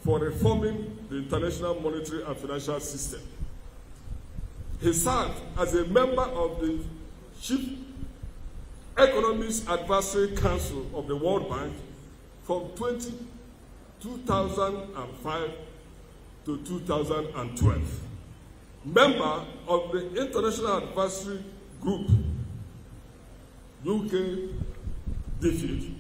for reforming the international monetary and financial system. He served as a member of the Chief Economist Advisory Council of the World Bank from 2005 to 2012. Member of the International Advisory Group, UK DFID.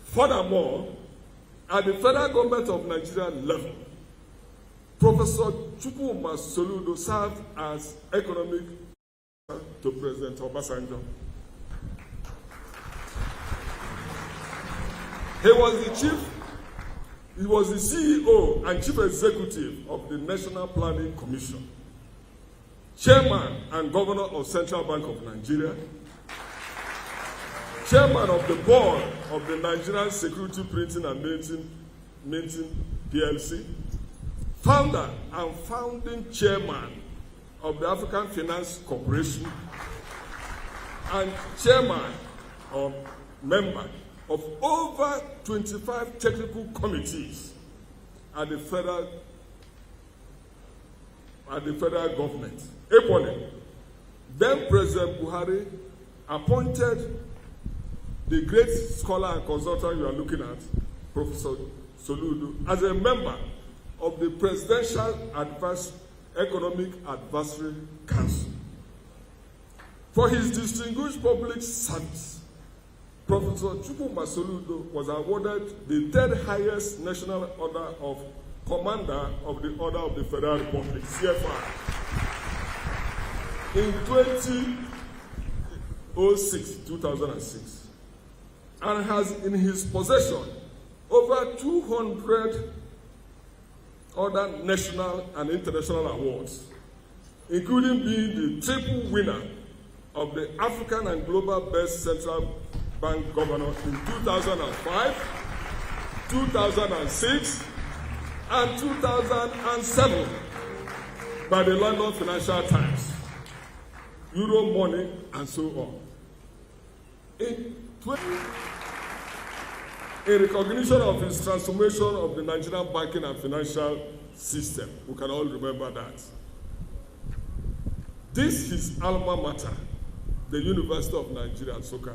Furthermore, at the federal government of Nigeria level, Professor Soludo served as economic to President Obasanjo. He was the CEO and Chief Executive of the National Planning Commission, Chairman and Governor of Central Bank of Nigeria, Chairman of the Board of the Nigerian Security Printing and Minting PLC, Founder and Founding Chairman of the African Finance Corporation, and Chairman or member of over 25 technical committees at the federal government. Equally, then President Buhari appointed the great scholar and consultant you are looking at, Professor Soludo, as a member of the Presidential Economic Advisory Council. For his distinguished public service, Professor Soludo was awarded the third highest national order of Commander of the Order of the Federal Republic, CFR, in 2006, and has in his possession over 200 other national and international awards, including being the triple winner of the African and Global Best Central Bank Governor in 2005, 2006, and 2007 by the London Financial Times, Euro Money, and so on. In recognition of his transformation of the Nigerian banking and financial system, we can all remember that. This is alma mater, the University of Nigeria, Nsukka,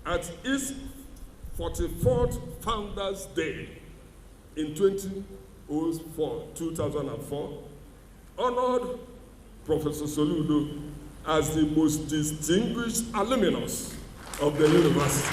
at its 44th Founders' Day in 2004, honored Professor Soludo as the most distinguished alumnus of the university.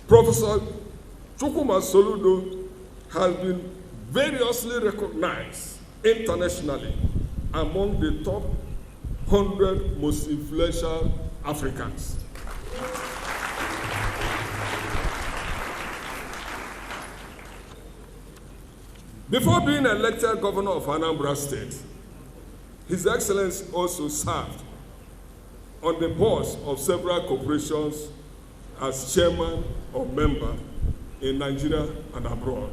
Professor Soludo has been variously recognized internationally among the top 100 most influential Africans. Before being elected governor of Anambra State, His Excellency also served on the boards of several corporations as chairman or member in Nigeria and abroad.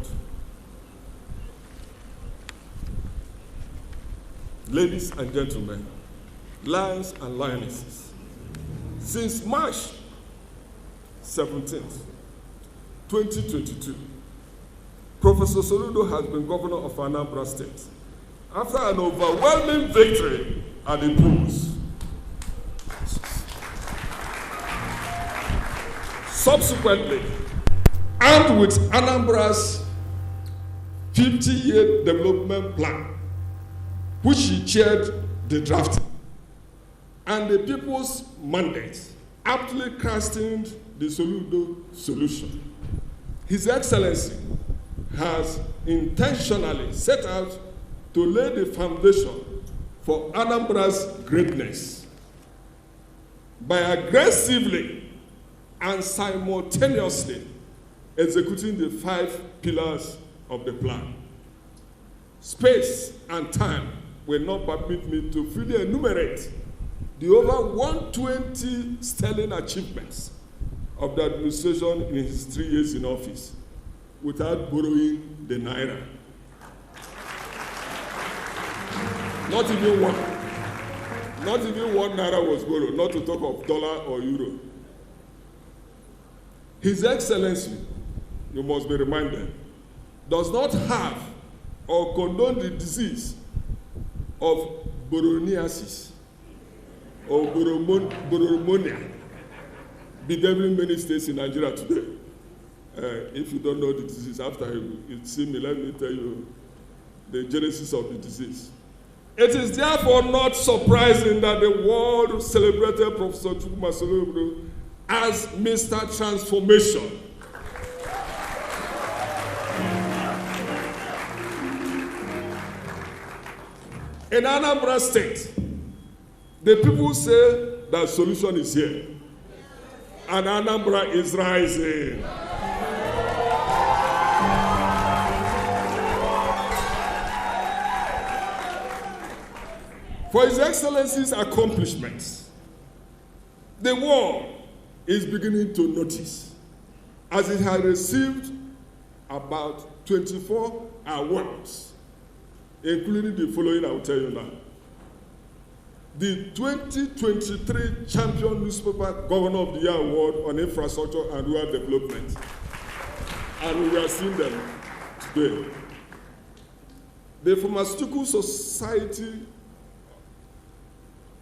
Ladies and gentlemen, lions and lionesses, since March 17th, 2022, Professor Soludo has been governor of Anambra State after an overwhelming victory at the polls. Subsequently, armed with Anambra's 50-year development plan, which he chaired the drafting, and the people's mandate, aptly casting the Soludo solution, His Excellency has intentionally set out to lay the foundation for Anambra's greatness by aggressively and simultaneously executing the 5 pillars of the plan. Space and time will not permit me to fully enumerate the over 120 sterling achievements of the administration in his 3 years in office without borrowing the naira. Not even one naira was borrowed, not to talk of dollar or euro. His Excellency, you must be reminded, does not have or condone the disease of boroniasis or boromonia, bedeviling many states in Nigeria today. If you don't know the disease, after you see me, let me tell you the genesis of the disease. It is therefore not surprising that the world celebrated Professor Soludo as Mr. Transformation. In Anambra State, the people say that solution is here, and Anambra is rising. For His Excellency's accomplishments, the world is beginning to notice, as it has received about 24 awards, including the following I will tell you now. The 2023 Champion Newspaper Governor of the Year Award on Infrastructure and Rural Development, and we are seeing them today. The Pharmaceutical Society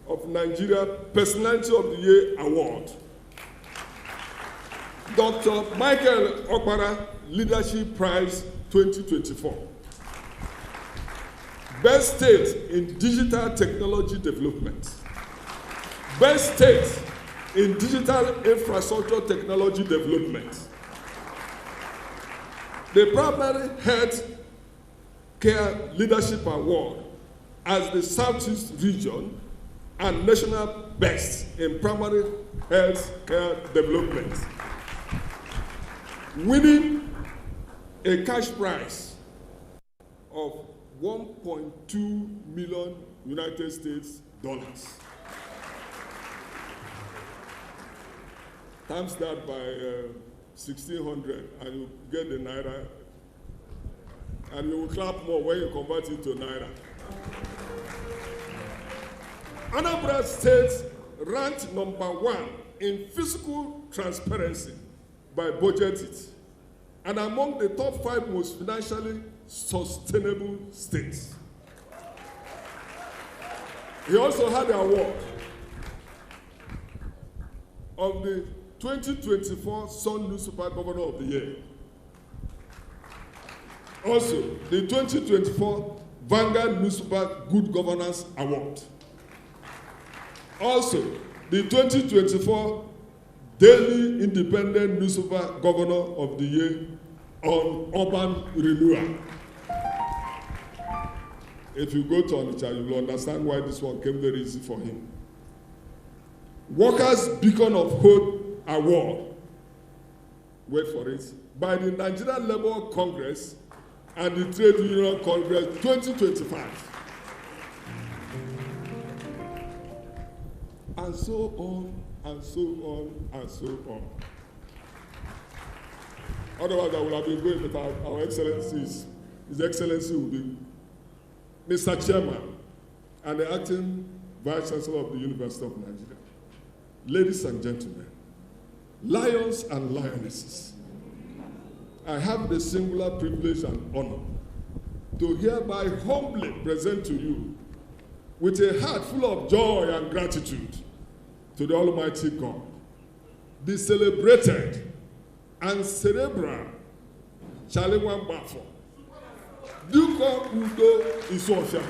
of Nigeria Personality of the Year Award. Dr. Michael Okpara Leadership Prize 2024. Best State in Digital Technology Development. Best State in Digital Infrastructure Technology Development. The Primary Health Care Leadership Award as the Southeast Region and National Best in Primary Health Care Development. Winning a cash prize of $1.2 million United States dollars. Times that by 1,600 and you get the naira, and you will clap more when you convert it to naira. Anambra State ranked #1 in fiscal transparency by Budget It, and among the top 5 most financially sustainable states. He also had the award of the 2024 Sun Newspaper Governor of the Year. Also, the 2024 Vanguard Newspaper Good Governance Award. Also, the 2024 Daily Independent Newspaper Governor of the Year on Urban Renewal. If you go to Onitsha, you will understand why this one came very easy for him. Workers' Beacon of Hope Award, wait for it, by the Nigerian Labour Congress and the Trade Union Congress 2025. And so on, and so on, and so on. Otherwise, I would have been going, but our Excellencies, His Excellency will be Mr. Chairman and the Acting Vice Chancellor of the University of Nigeria. Ladies and gentlemen, lions and lionesses, I have the singular privilege and honor to hereby humbly present to you, with a heart full of joy and gratitude to the Almighty God, the celebrated and cerebral Chalewan Bafo, Duko Udo Isofia,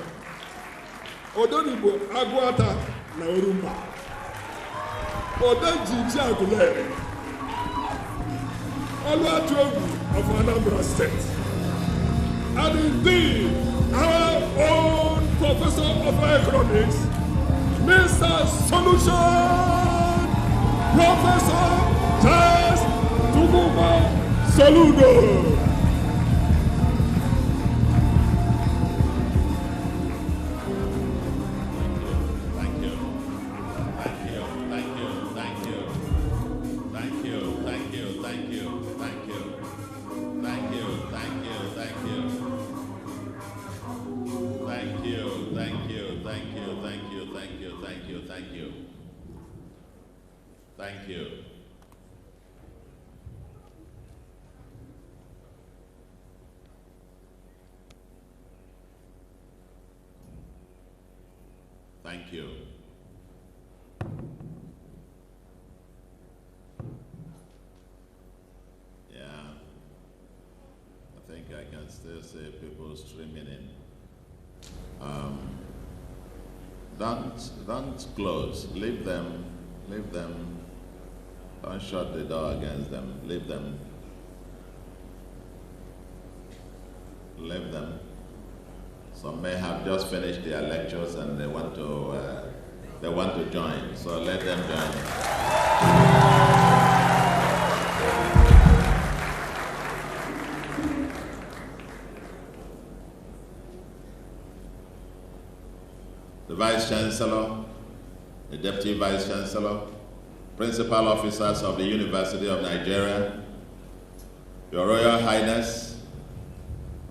Odonibo Aguata na Orumba, Odenji Agulere, Oluwatogu of Anambra State, and indeed our own Professor of Economics, Mr. Solution, Professor Charles Soludo. Thank you. Thank you. Yeah, I think I can still see people streaming in. Don't close. Leave them. Don't shut the door against them. Leave them. Some may have just finished their lectures and they want to join. So let them join. The Vice Chancellor, the Deputy Vice Chancellor, Principal Officers of the University of Nigeria, Your Royal Highness,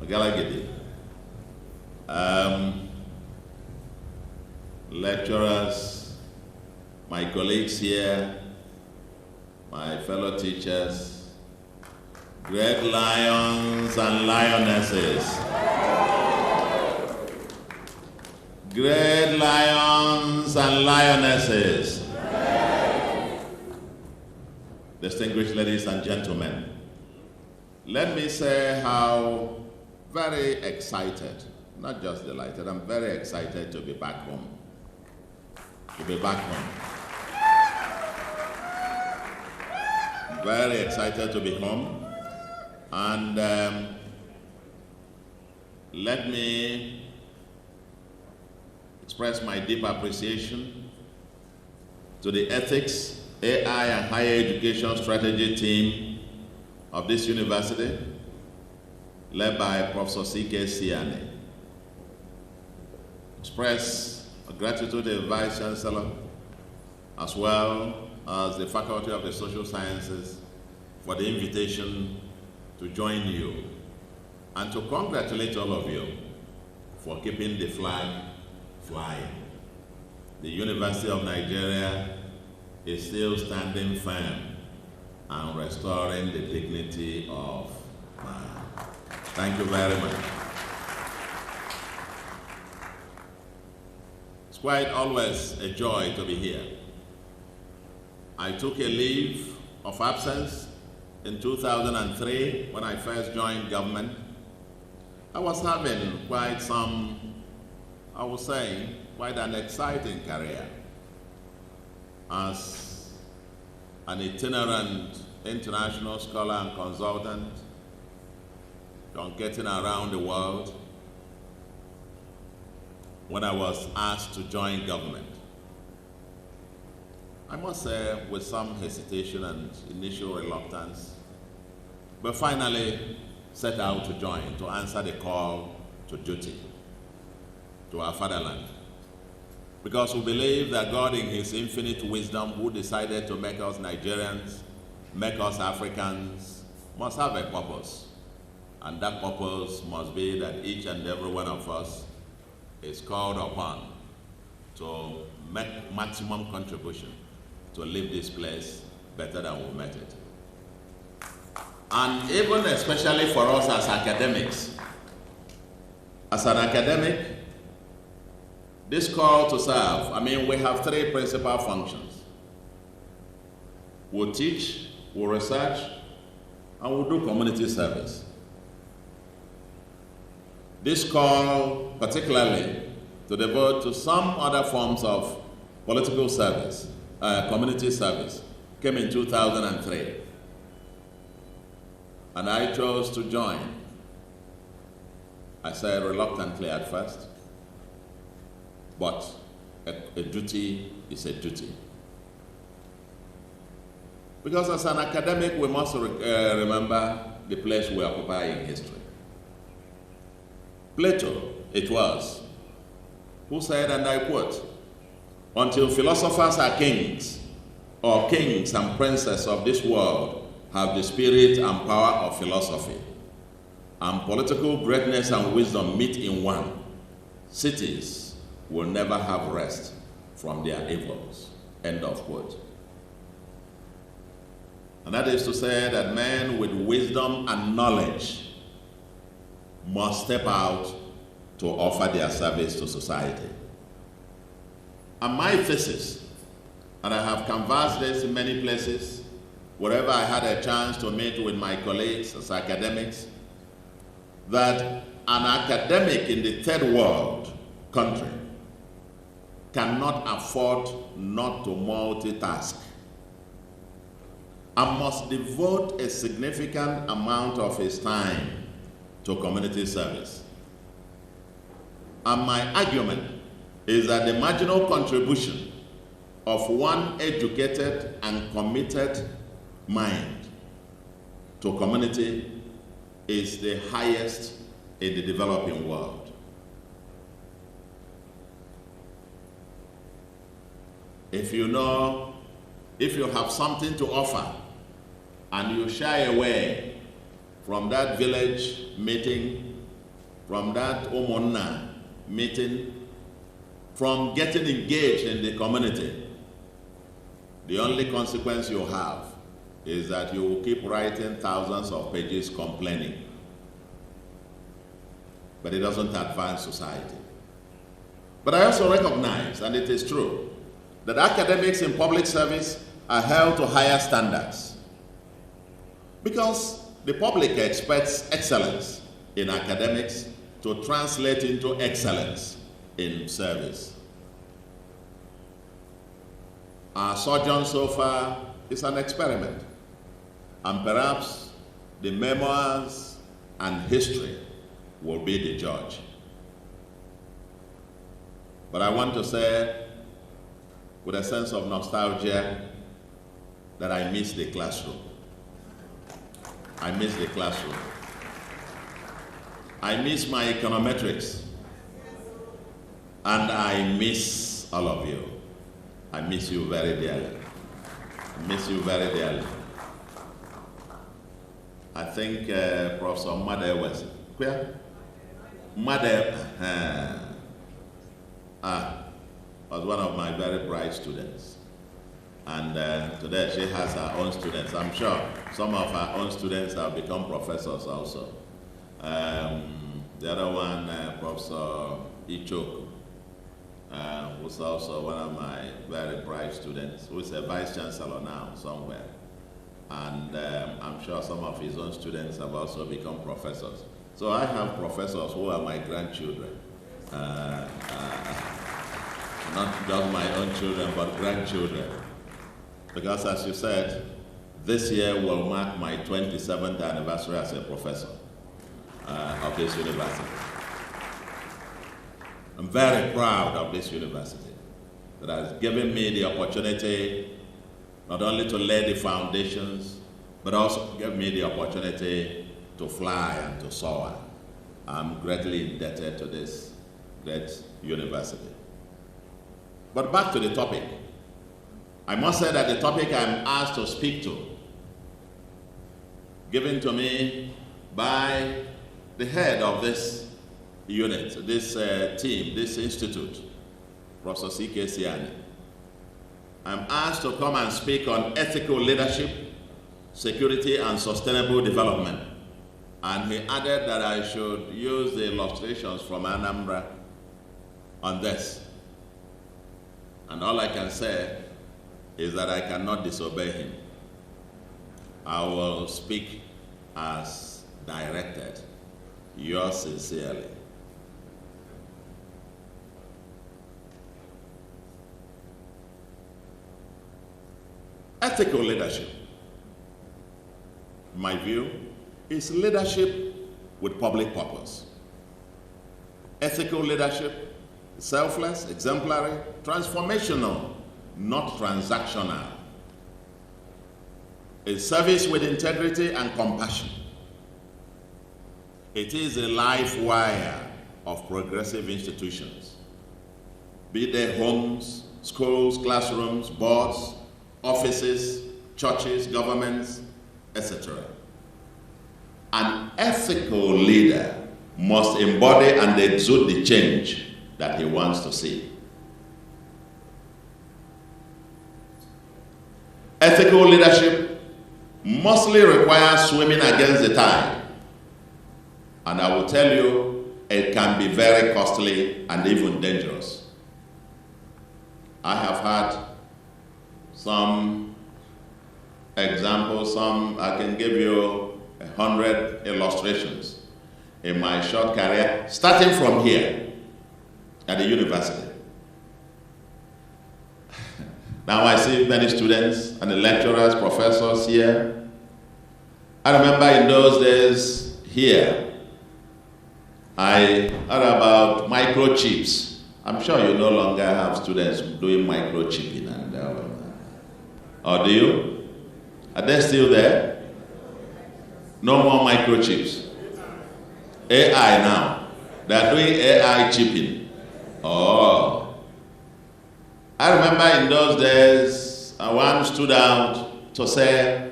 Ogalagidi, lecturers, my colleagues here, my fellow teachers, great lions and lionesses, great lions and lionesses, distinguished ladies and gentlemen, let me say how very excited, not just delighted, I'm very excited to be back home. Very excited to be home. And let me express my deep appreciation to the ethics, AI and higher education strategy team of this university, led by Professor C.K. Siani. Express gratitude to the Vice Chancellor, as well as the Faculty of the Social Sciences for the invitation to join you, and to congratulate all of you for keeping the flag flying. The University of Nigeria is still standing firm and restoring the dignity of man. Thank you very much. It's quite always a joy to be here. I took a leave of absence in 2003 when I first joined government. I was having quite quite an exciting career as an itinerant international scholar and consultant, getting around the world, when I was asked to join government. I must say, with some hesitation and initial reluctance, but finally set out to join, to answer the call to duty, to our fatherland. Because we believe that God, in His infinite wisdom, who decided to make us Nigerians, make us Africans, must have a purpose. And that purpose must be that each and every one of us is called upon to make maximum contribution to leave this place better than we met it. And even especially for us as academics. As an academic, this call to serve, we have three principal functions. We'll teach, we'll research, and we'll do community service. This call, particularly, to devote to some other forms of political service, community service, came in 2003. And I chose to join. I said reluctantly at first, but a duty is a duty. Because as an academic, we must remember the place we occupy in history. Plato, it was, who said, and I quote, "Until philosophers are kings, or kings and princes of this world have the spirit and power of philosophy, and political greatness and wisdom meet in one, cities will never have rest from their evils." End of quote. And that is to say that men with wisdom and knowledge must step out to offer their service to society. And my thesis, and I have canvassed this in many places, wherever I had a chance to meet with my colleagues as academics, that an academic in the third world country cannot afford not to multitask and must devote a significant amount of his time to community service. And my argument is that the marginal contribution of one educated and committed mind to community is the highest in the developing world. If you have something to offer and you shy away from that village meeting, from that Omonna meeting, from getting engaged in the community, the only consequence you have is that you will keep writing thousands of pages complaining. But it doesn't advance society. But I also recognize, and it is true, that academics in public service are held to higher standards because the public expects excellence in academics to translate into excellence in service. Our sojourn so far is an experiment, and perhaps the memoirs and history will be the judge. But I want to say, with a sense of nostalgia, that I miss the classroom. I miss the classroom. I miss my econometrics. And I miss all of you. I miss you very dearly. I miss you very dearly. I think Professor Made was where? Made was one of my very bright students. And today she has her own students. I'm sure some of her own students have become professors also. The other one, Professor Ichoku, who's also one of my very bright students, who is a vice chancellor now somewhere. And I'm sure some of his own students have also become professors. So I have professors who are my grandchildren. Not just my own children, but grandchildren. Because as you said, this year will mark my 27th anniversary as a professor of this university. I'm very proud of this university that has given me the opportunity not only to lay the foundations, but also give me the opportunity to fly and to soar. I'm greatly indebted to this great university. But back to the topic. I must say that the topic I'm asked to speak to, given to me by the head of this unit, this team, this institute, Professor C.K. Siani. I'm asked to come and speak on ethical leadership, security, and sustainable development. And he added that I should use the illustrations from Anambra on this. And all I can say is that I cannot disobey him. I will speak as directed. Yours sincerely. Ethical leadership, in my view, is leadership with public purpose. Ethical leadership is selfless, exemplary, transformational, not transactional. It's service with integrity and compassion. It is a life wire of progressive institutions, be they homes, schools, classrooms, boards, offices, churches, governments, etc. An ethical leader must embody and exude the change that he wants to see. Ethical leadership mostly requires swimming against the tide. And I will tell you, it can be very costly and even dangerous. I have had some examples, I can give you 100 illustrations in my short career, starting from here at the university. Now I see many students and the lecturers, professors here. I remember in those days here, I heard about microchips. I'm sure you no longer have students doing microchipping and or do you? Are they still there? No more microchips. AI now. They're doing AI chipping. Oh. I remember in those days, one stood out to say,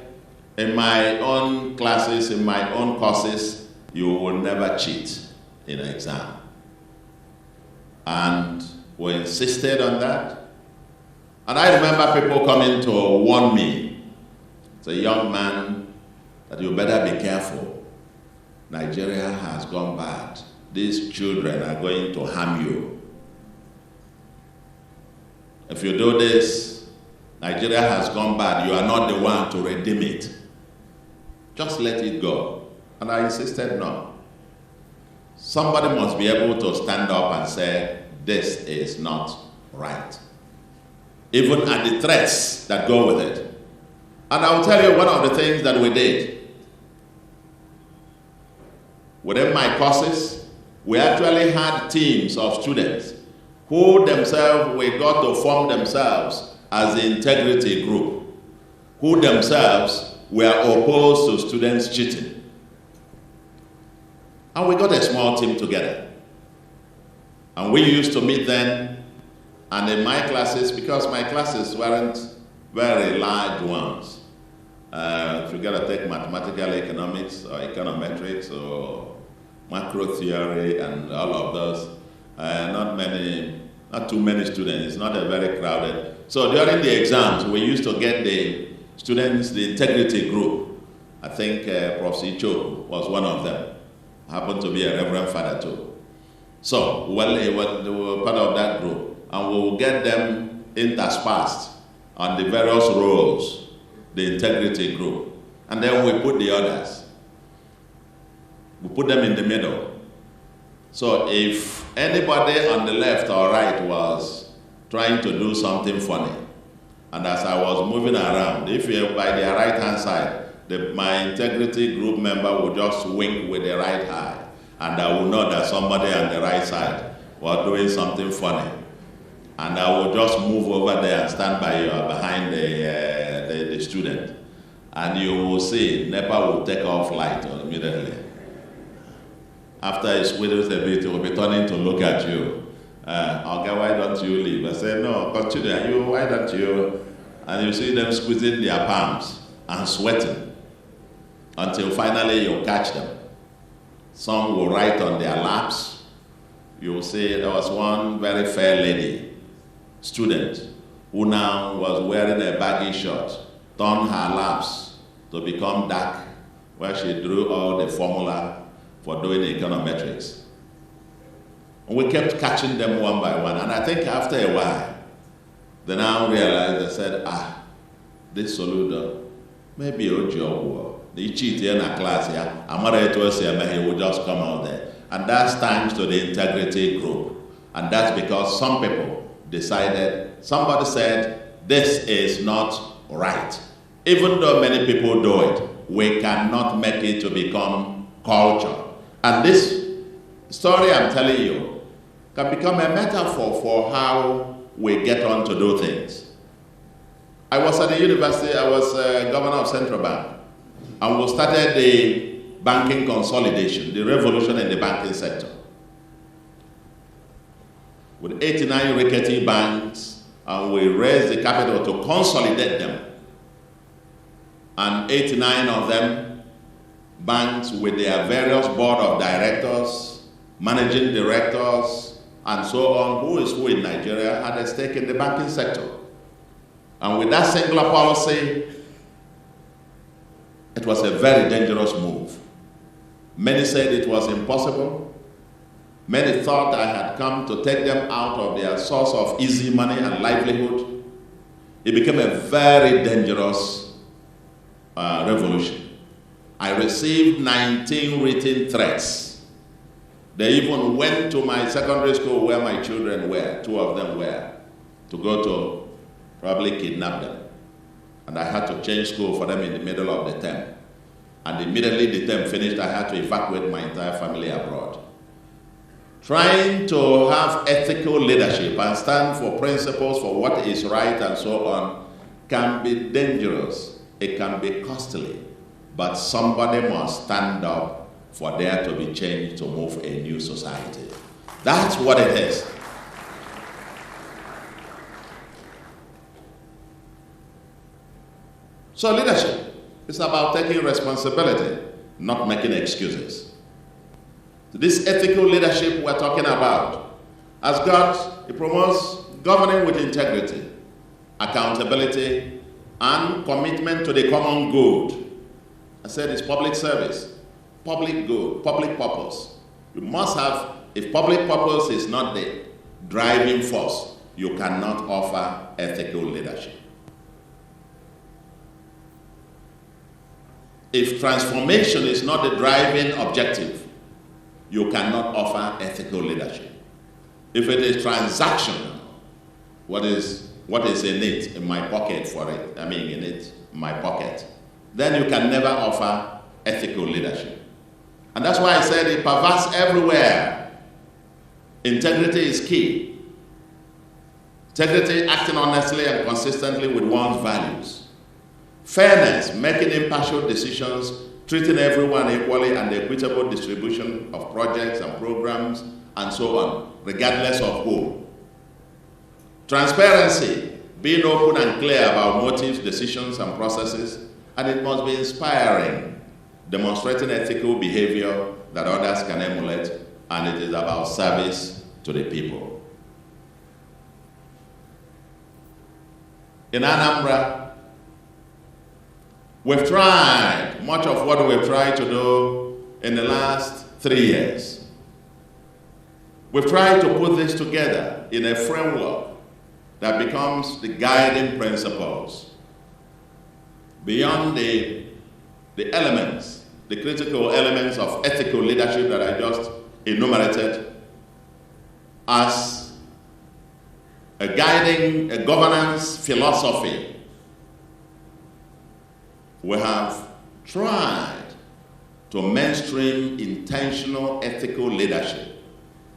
in my own classes, in my own courses, you will never cheat in an exam. And we insisted on that. And I remember people coming to warn me, as a young man, that you better be careful. Nigeria has gone bad. These children are going to harm you. If you do this, Nigeria has gone bad. You are not the one to redeem it. Just let it go. And I insisted, no. Somebody must be able to stand up and say, this is not right. Even at the threats that go with it. And I'll tell you one of the things that we did. Within my courses, we actually had teams of students who themselves, we got to form themselves as the integrity group, who themselves were opposed to students cheating. And we got a small team together. And we used to meet then. And in my classes, because my classes weren't very large ones, if you got to take mathematical economics or econometrics or macro theory and all of those, not too many students, it's not a very crowded. So during the exams, we used to get the students, the integrity group. I think Prof. Icho was one of them, happened to be a Reverend Father too. So, they were part of that group. And we will get them interspersed on the various roles, the integrity group. And then we put the others. We put them in the middle. So if anybody on the left or right was trying to do something funny, and as I was moving around, if you're by the right-hand side, my integrity group member would just wink with the right eye, and I would know that somebody on the right side or doing something funny. And I will just move over there and stand by you behind the student. And you will see, NEPA will take off light immediately. After it squiddles a bit, it will be turning to look at you. Okay, why don't you leave? I say, no, continue. Why don't you? And you see them squeezing their palms and sweating until finally you catch them. Some will write on their laps. You will see there was one very fair lady, student, who now was wearing a baggy shirt, turned her laps to become dark, where she drew all the formula for doing econometrics. And we kept catching them one by one, and I think after a while, they now realized, they said, this Soludo, maybe Ojo, the cheat in a class here, he will just come out there. And that's thanks to the integrity group. And that's because some people decided, somebody said, this is not right. Even though many people do it, we cannot make it to become culture. And this story I'm telling you can become a metaphor for how we get on to do things. I was at the university, I was governor of Central Bank, and we started the banking consolidation, the revolution in the banking sector. With 89 rickety banks, and we raised the capital to consolidate them. And 89 of them, banks with their various board of directors, managing directors, and so on, who is who in Nigeria, had a stake in the banking sector. And with that singular policy, it was a very dangerous move. Many said it was impossible. Many thought I had come to take them out of their source of easy money and livelihood. It became a very dangerous revolution. I received 19 written threats. They even went to my secondary school where my children were, 2 of them were, to go to probably kidnap them. And I had to change school for them in the middle of the term. And immediately the term finished, I had to evacuate my entire family abroad. Trying to have ethical leadership and stand for principles for what is right and so on can be dangerous. It can be costly. But somebody must stand up for there to be change to move a new society. That's what it is. So leadership is about taking responsibility, not making excuses. This ethical leadership we're talking about, as God, it promotes governing with integrity, accountability, and commitment to the common good. I said it's public service, public good, public purpose. You must have, if public purpose is not the driving force, you cannot offer ethical leadership. If transformation is not the driving objective, you cannot offer ethical leadership. If it is transactional, what is in it, in my pocket for it, in it, my pocket, then you can never offer ethical leadership. And that's why I said it pervades everywhere. Integrity is key. Integrity, acting honestly and consistently with one's values. Fairness, making impartial decisions, treating everyone equally, and the equitable distribution of projects and programs and so on, regardless of who. Transparency, being open and clear about motives, decisions, and processes, and it must be inspiring, demonstrating ethical behavior that others can emulate, and it is about service to the people. In Anambra, we've tried much of what we've tried to do in the last 3 years. We've tried to put this together in a framework that becomes the guiding principles. Beyond the elements, the critical elements of ethical leadership that I just enumerated, as a guiding, a governance philosophy, we have tried to mainstream intentional ethical leadership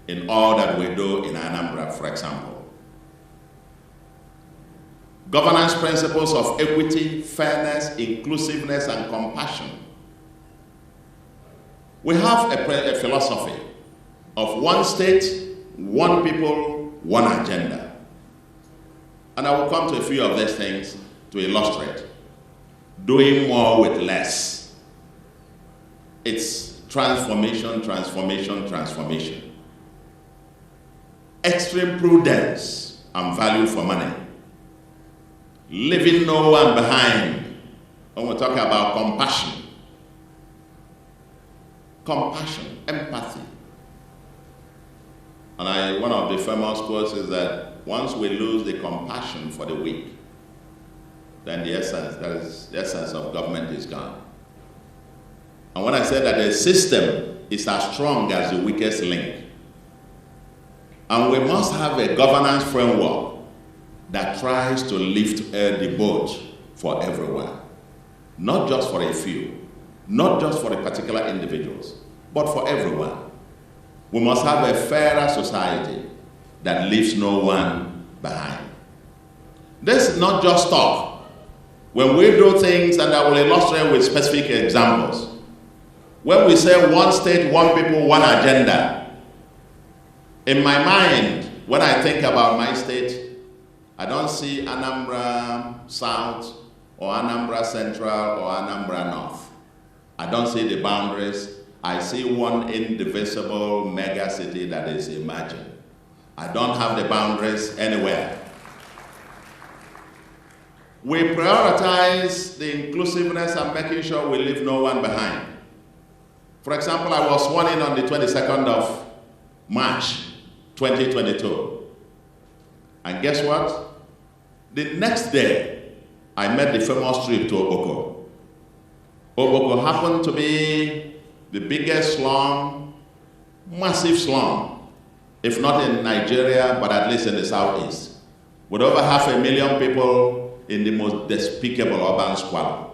in all that we do in Anambra, for example. Governance principles of equity, fairness, inclusiveness, and compassion. We have a philosophy of one state, one people, one agenda. And I will come to a few of these things to illustrate. Doing more with less. It's transformation, transformation, transformation. Extreme prudence and value for money. Leaving no one behind. When we talk about compassion. Compassion, empathy. And one of the famous quotes is that once we lose the compassion for the weak, then the essence of government is gone. And when I say that the system is as strong as the weakest link, and we must have a governance framework that tries to lift the boat for everyone, not just for a few, not just for the particular individuals, but for everyone. We must have a fairer society that leaves no one behind. This is not just talk. When we do things, and I will illustrate with specific examples, when we say one state, one people, one agenda, in my mind, when I think about my state, I don't see Anambra South or Anambra Central or Anambra North. I don't see the boundaries. I see one indivisible mega city that is imagined. I don't have the boundaries anywhere. We prioritize the inclusiveness and making sure we leave no one behind. For example, I was sworn in on the 22nd of March, 2022. And guess what? The next day, I made the famous trip to Oboko. Oboko happened to be the biggest slum, massive slum, if not in Nigeria, but at least in the southeast, with over 500,000 people in the most despicable urban squalor.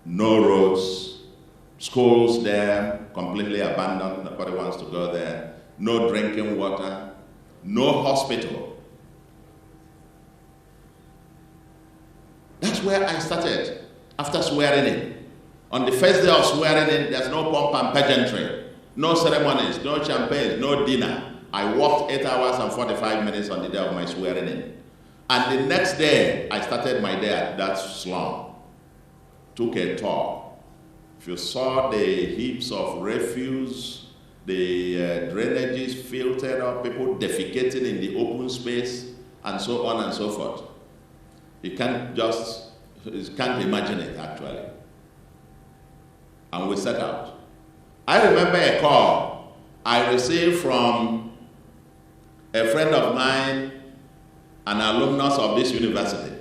No roads, schools there, completely abandoned, nobody wants to go there, no drinking water, no hospital. That's where I started after swearing in. On the first day of swearing in, there's no pomp and pageantry, no ceremonies, no champagne, no dinner. I worked 8 hours and 45 minutes on the day of my swearing in. And the next day, I started my day at that slum. Took a tour. If you saw the heaps of refuse, the drainages filtered up, people defecating in the open space, and so on and so forth. You can't imagine it, actually. And we set out. I remember a call I received from a friend of mine, an alumnus of this university.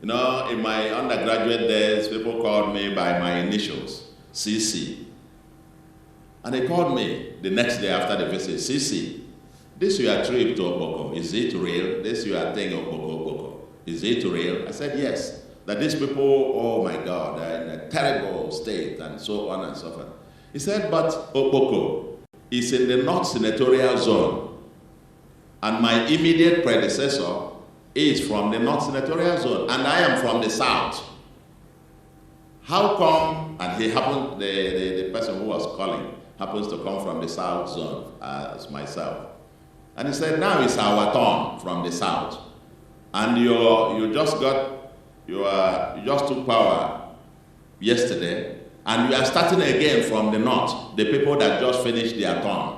You know, in my undergraduate days, people called me by my initials, CC. And they called me the next day after the visit, CC, this your trip to Oboko, is it real? This your thing, Oboko, is it real? I said, yes. That these people, oh my God, are in a terrible state, and so on and so forth. He said, but Oboko is in the North Senatorial Zone, and my immediate predecessor is from the North Senatorial Zone, and I am from the South. How come, and he happened, the person who was calling happens to come from the South Zone as myself. And he said, now it's our turn from the South. And you just took power yesterday, and you are starting again from the North, the people that just finished their turn.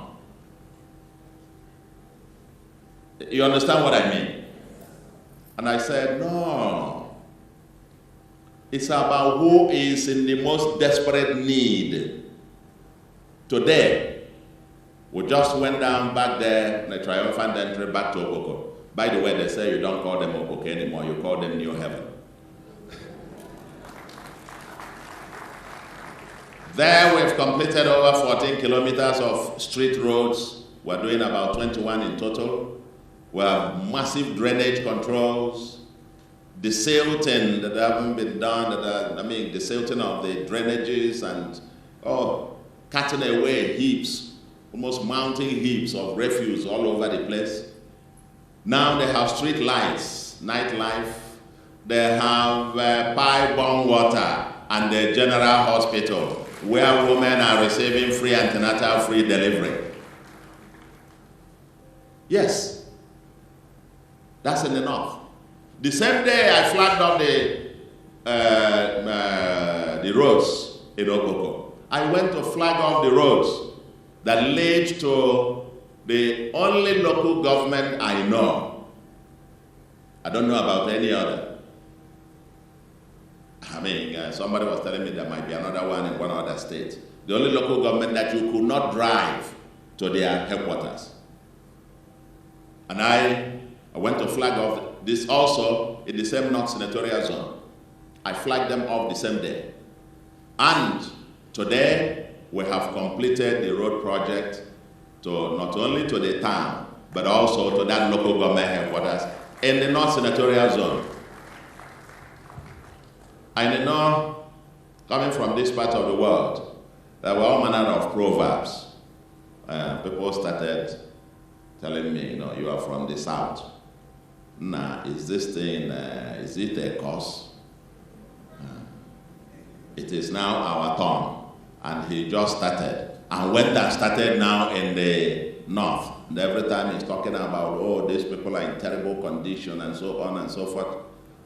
You understand what I mean? And I said, no. It's about who is in the most desperate need. Today, we just went down back there in a triumphant entry back to Oboko. By the way, they say you don't call them Oboko anymore, you call them New Heaven. There we've completed over 14 kilometers of street roads. We're doing about 21 in total. We have massive drainage controls, the silting that haven't been done, the silting of the drainages and, cutting away heaps almost mountain heaps of refuse all over the place. Now they have street lights, nightlife. They have pipe-borne water and the general hospital where women are receiving free antenatal free delivery. Yes, that's in the north. The same day I flagged up the roads in Okoko, I went to flag off the roads that lead to the only local government I know. I don't know about any other. I mean, somebody was telling me there might be another one in one other state. The only local government that you could not drive to their headquarters. And I went to flag off this also in the same North Senatorial Zone. I flagged them off the same day. And today, we have completed the road project to not only to the town, but also to that local government headquarters in the North Senatorial Zone. I know, coming from this part of the world, there were all manner of proverbs. People started telling me, you are from the South. Nah, is this thing, is it a curse? It is now our turn. And he just started. And when that started now in the North, and every time he's talking about, oh, these people are in terrible condition and so on and so forth.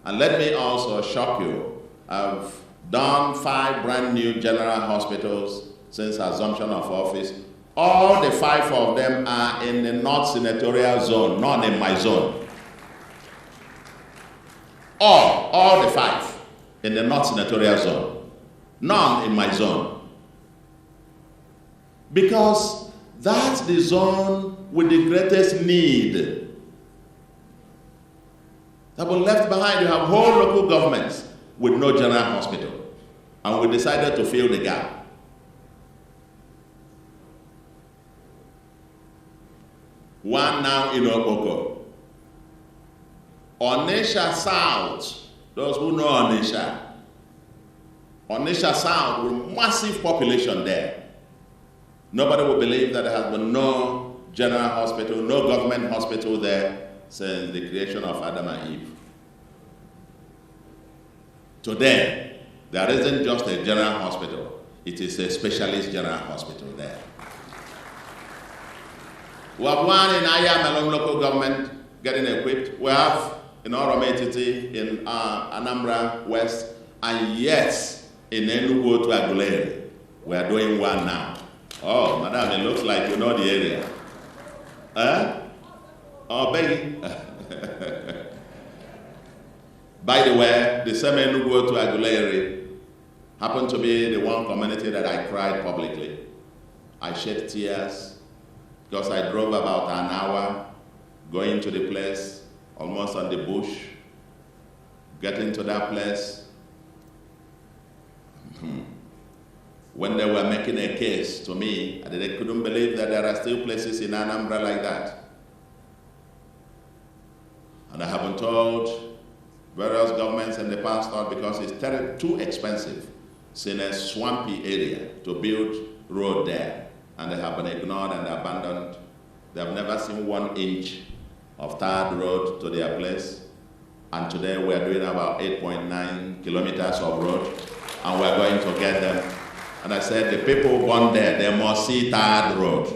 And let me also shock you. I've done 5 brand new general hospitals since assumption of office. All the 5 of them are in the North Senatorial Zone, not in my zone. All the 5 in the North Senatorial Zone, none in my zone. Because that's the zone with the greatest need. That was left behind. You have whole local governments with no general hospital. And we decided to fill the gap. One now in Okoko. Onitsha South, those who know Onitsha. Onitsha South with massive population there. Nobody will believe that there has been no general hospital, no government hospital there since the creation of Adam and Eve. Today, there isn't just a general hospital, it is a specialist general hospital there. We have one in Ayamelon local government getting equipped. We have in Orometiti, in Anambra West, and yes, in Enugu to Aguleri. We are doing one now. Oh, madam, it looks like you know the area. Oh, baby. By the way, the same Enugu to Aguleri happened to be the one community that I cried publicly. I shed tears because I drove about an hour going to the place, almost on the bush, getting to that place. When they were making a case to me, they couldn't believe that there are still places in Anambra like that. And I have been told various governments in the past thought because it's too expensive. It's in a swampy area to build road there. And they have been ignored and abandoned. They have never seen 1 inch of tarred road to their place. And today we are doing about 8.9 kilometers of road, and we're going to get them. And I said, the people born there, they must see tarred road.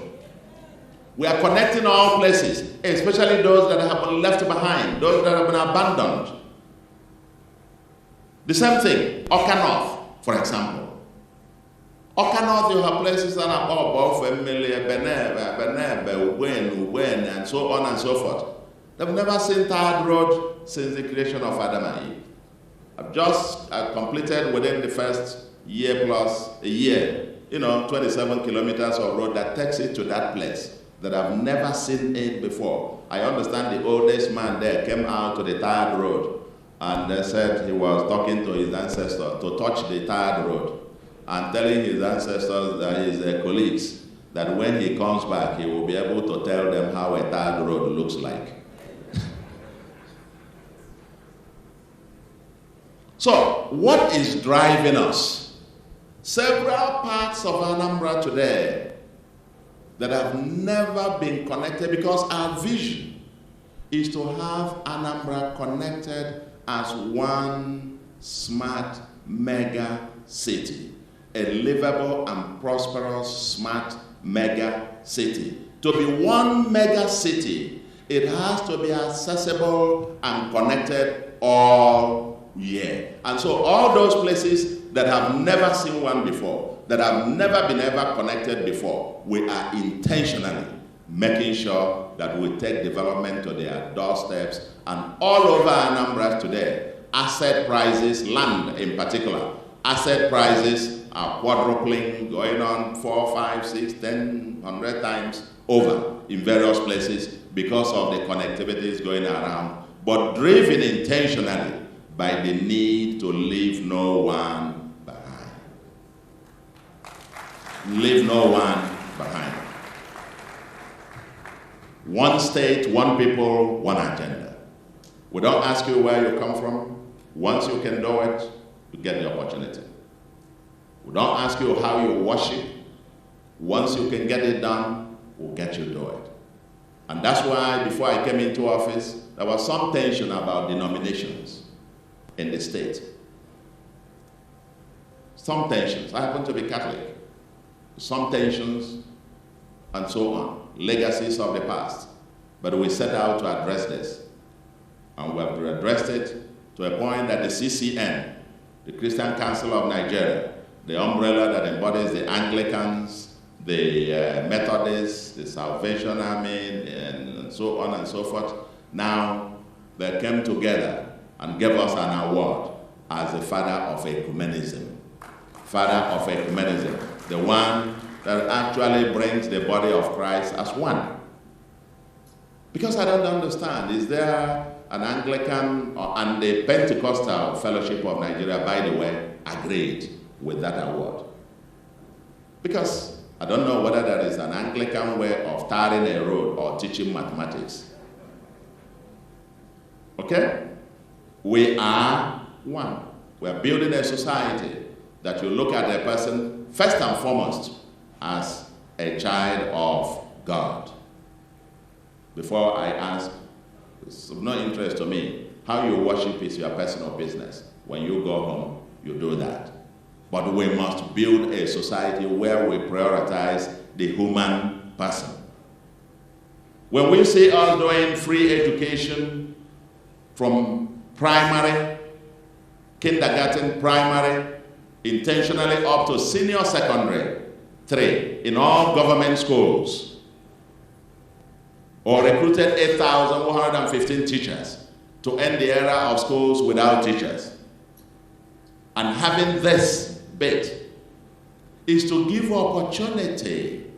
We are connecting all places, especially those that have been left behind, those that have been abandoned. The same thing, Oka North, for example. Oka North, you have places that are above Emile, Benebe, Uwen, and so on and so forth. They've never seen tarred road since the creation of Adam and Eve. I've just completed within the first year plus a year, 27 kilometers of road that takes it to that place that I've never seen it before. I understand the oldest man there came out to the tarred road and they said he was talking to his ancestors to touch the tarred road and telling his ancestors, that his colleagues, that when he comes back, he will be able to tell them how a tarred road looks like. So, what is driving us? Several parts of Anambra today that have never been connected, because our vision is to have Anambra connected as one smart mega city, a livable and prosperous smart mega city. To be one mega city, it has to be accessible and connected all year. And so all those places that have never seen one before, that have never been ever connected before, we are intentionally making sure that we take development to their doorsteps. And all over Anambra today, asset prices, land in particular, asset prices are quadrupling, going on 4, 5, 6, 10, 100 times over in various places because of the connectivities going around, but driven intentionally by the need to leave no one behind. Leave no one behind. One state, one people, one agenda. We don't ask you where you come from. Once you can do it, you get the opportunity. We don't ask you how you worship. Once you can get it done, we'll get you to do it. And that's why before I came into office, there was some tension about denominations in the state. Some tensions. I happen to be Catholic. Some tensions and so on. Legacies of the past. But we set out to address this. And we have addressed it to a point that the CCN, the Christian Council of Nigeria, the umbrella that embodies the Anglicans, the Methodists, the Salvation Army, and so on and so forth, now they came together and gave us an award as the father of ecumenism. Father of ecumenism, the one that actually brings the body of Christ as one. Because I don't understand, is there an Anglican and the Pentecostal Fellowship of Nigeria, by the way, agreed with that award? Because I don't know whether there is an Anglican way of tarring a road or teaching mathematics. Okay? We are one. We are building a society that you look at a person first and foremost as a child of God. Before I ask, it's of no interest to me. How you worship is your personal business. When you go home, you do that. But we must build a society where we prioritize the human person. When we see us doing free education from primary, kindergarten, primary, intentionally up to senior secondary, 3, in all government schools, or recruited 8,115 teachers to end the era of schools without teachers. And having this bit is to give opportunity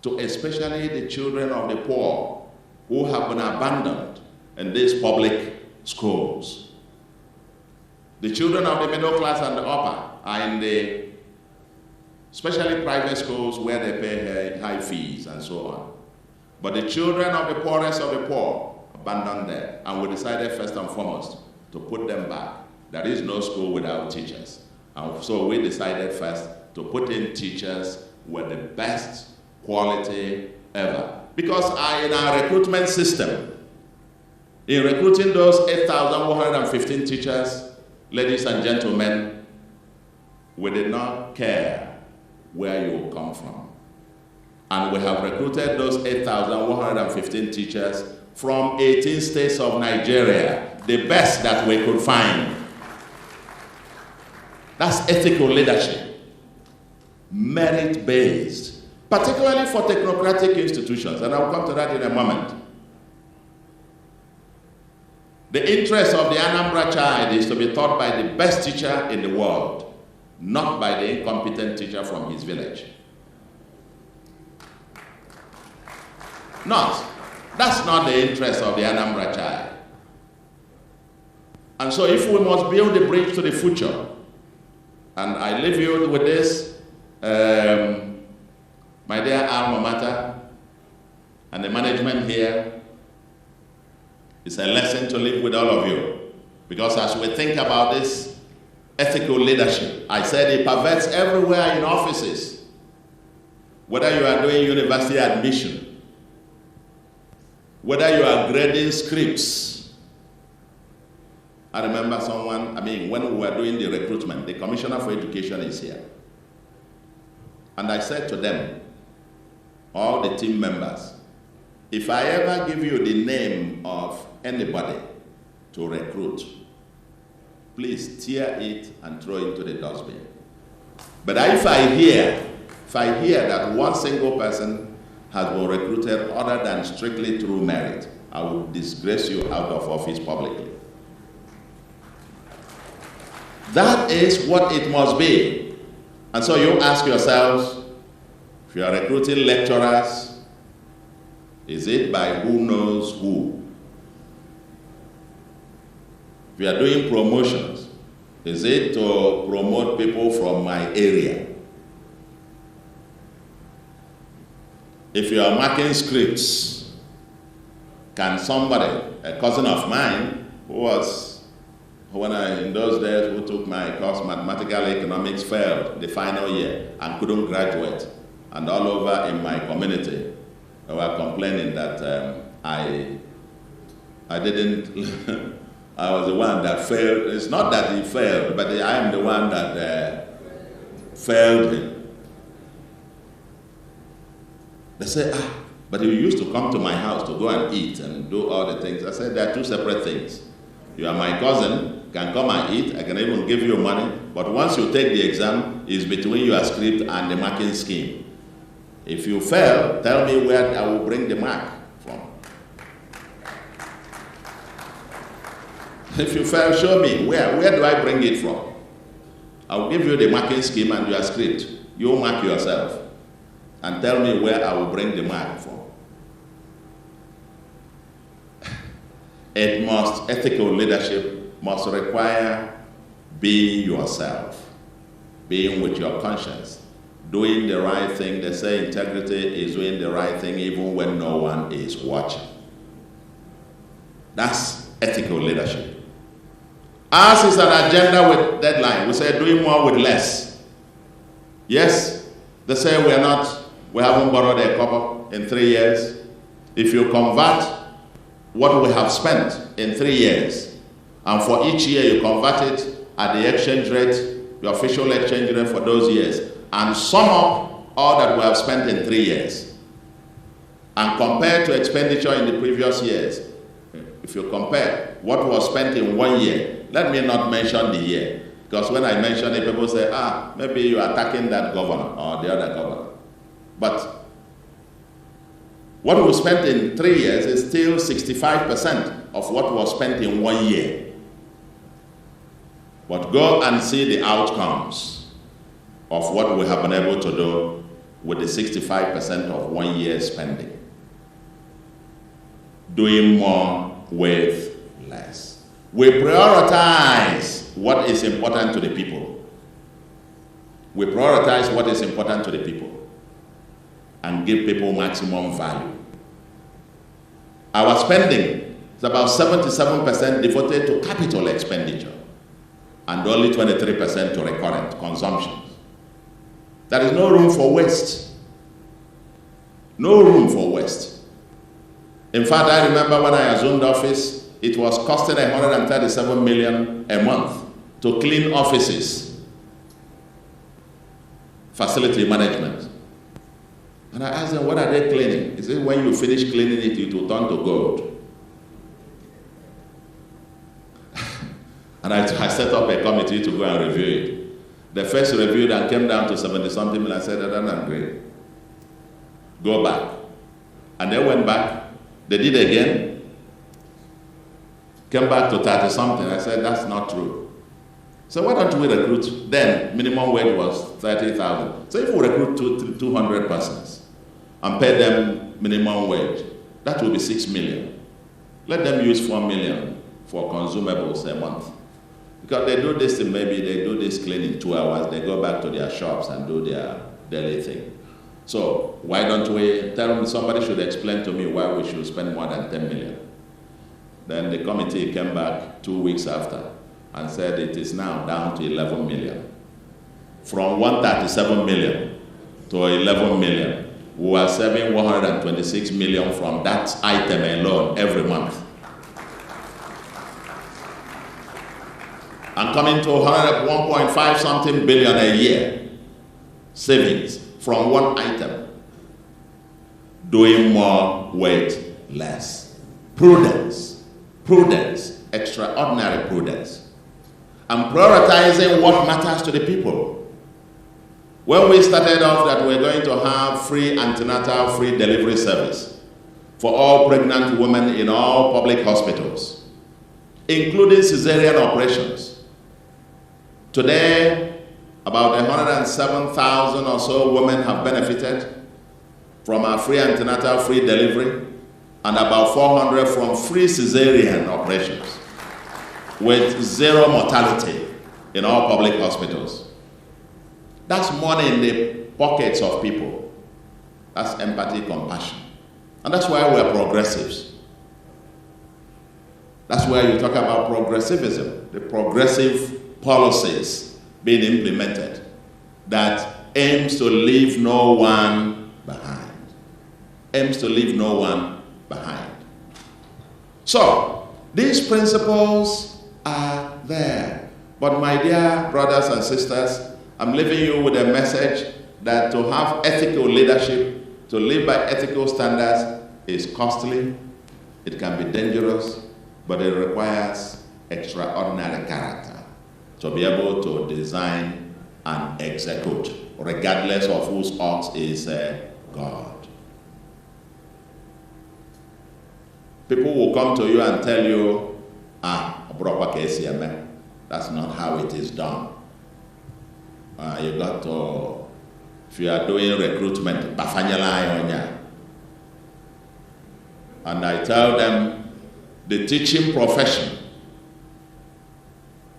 to especially the children of the poor who have been abandoned in these public schools. The children of the middle class and the upper are in the especially private schools where they pay high fees and so on. But the children of the poorest of the poor abandoned there, and we decided first and foremost to put them back. There is no school without teachers. And so we decided first to put in teachers with the best quality ever. Because in our recruitment system, in recruiting those 8,115 teachers, ladies and gentlemen, we did not care where you come from. And we have recruited those 8,115 teachers from 18 states of Nigeria, the best that we could find. That's ethical leadership, merit-based, particularly for technocratic institutions, and I'll come to that in a moment. The interest of the Anambra child is to be taught by the best teacher in the world, not by the incompetent teacher from his village. That's not the interest of the Anambra child. And so if we must build a bridge to the future, and I leave you with this, my dear alma mater, and the management here, it's a lesson to live with all of you. Because as we think about this ethical leadership, I said it pervades everywhere in offices. whether you are doing university admission, whether you are grading scripts. I remember when we were doing the recruitment, the Commissioner for Education is here. And I said to them, all the team members, if I ever give you the name of anybody to recruit, please tear it and throw it into the dustbin. But if I hear that one single person has been recruited other than strictly through merit, I will disgrace you out of office publicly. That is what it must be. And so you ask yourselves, if you are recruiting lecturers, is it by who knows who? If you are doing promotions, is it to promote people from my area? If you are marking scripts, can somebody, a cousin of mine, who was, in those days, who took my course, mathematical economics, failed the final year and couldn't graduate. And all over in my community, they were complaining that I didn't, I was the one that failed. It's not that he failed, but I am the one that failed him. They said, but you used to come to my house to go and eat and do all the things. I said, there are two separate things. You are my cousin, can come and eat, I can even give you money, but once you take the exam, it's between your script and the marking scheme. If you fail, tell me where I will bring the mark from. If you fail, show me. Where do I bring it from? I will give you the marking scheme and your script. You mark yourself and tell me where I will bring the mark from. Ethical leadership must require being yourself, being with your conscience, doing the right thing. They say integrity is doing the right thing even when no one is watching. That's ethical leadership. Ours is an agenda with deadline. We say doing more with less. Yes, they say we haven't borrowed a couple in 3 years. If you convert what we have spent in 3 years, and for each year you convert it at the exchange rate, the official exchange rate for those years, and sum up all that we have spent in 3 years, and compare to expenditure in the previous years. If you compare what was spent in 1 year, let me not mention the year, because when I mention it, people say, maybe you are attacking that governor or the other governor. But what we spent in 3 years is still 65% of what was spent in 1 year. But go and see the outcomes of what we have been able to do with the 65% of 1 year spending. Doing more with less. We prioritize what is important to the people. We prioritize what is important to the people and give people maximum value. Our spending is about 77% devoted to capital expenditure and only 23% to recurrent consumption. There is no room for waste. No room for waste. In fact, I remember when I assumed office, it was costing 137 million a month to clean offices, facility management. And I asked them, what are they cleaning? He said, when you finish cleaning it, it will turn to gold. And I set up a committee to go and review it. The first review that came down to 70-something million, I said, that's great. Go back. And they went back. They did again. Came back to 30-something. I said, that's not true. So why don't we recruit? Then minimum wage was 30,000. So if we recruit 200 persons and pay them minimum wage, that will be 6 million. Let them use 4 million for consumables a month. Because they do this thing, maybe they do this cleaning 2 hours, they go back to their shops and do their daily thing. So why don't we tell them, somebody should explain to me why we should spend more than 10 million. Then the committee came back 2 weeks after and said it is now down to 11 million. From 137 million to 11 million. We are saving 126 million from that item alone every month. And coming to 1.5 something billion a year savings from one item. Doing more with less. Prudence, extraordinary prudence. And prioritizing what matters to the people. When we started off that we're going to have free antenatal, free delivery service for all pregnant women in all public hospitals, including cesarean operations. Today, about 107,000 or so women have benefited from our free antenatal, free delivery, and about 400 from free cesarean operations with zero mortality in all public hospitals. That's money in the pockets of people. That's empathy, compassion. And that's why we're progressives. That's where you talk about progressivism, the progressive policies being implemented that aims to leave no one behind. Aims to leave no one behind. So, these principles are there. But my dear brothers and sisters, I'm leaving you with a message that to have ethical leadership, to live by ethical standards is costly, it can be dangerous, but it requires extraordinary character to be able to design and execute, regardless of whose ox is God. People will come to you and tell you, that's not how it is done. You got to, if you are doing recruitment, and I tell them the teaching profession,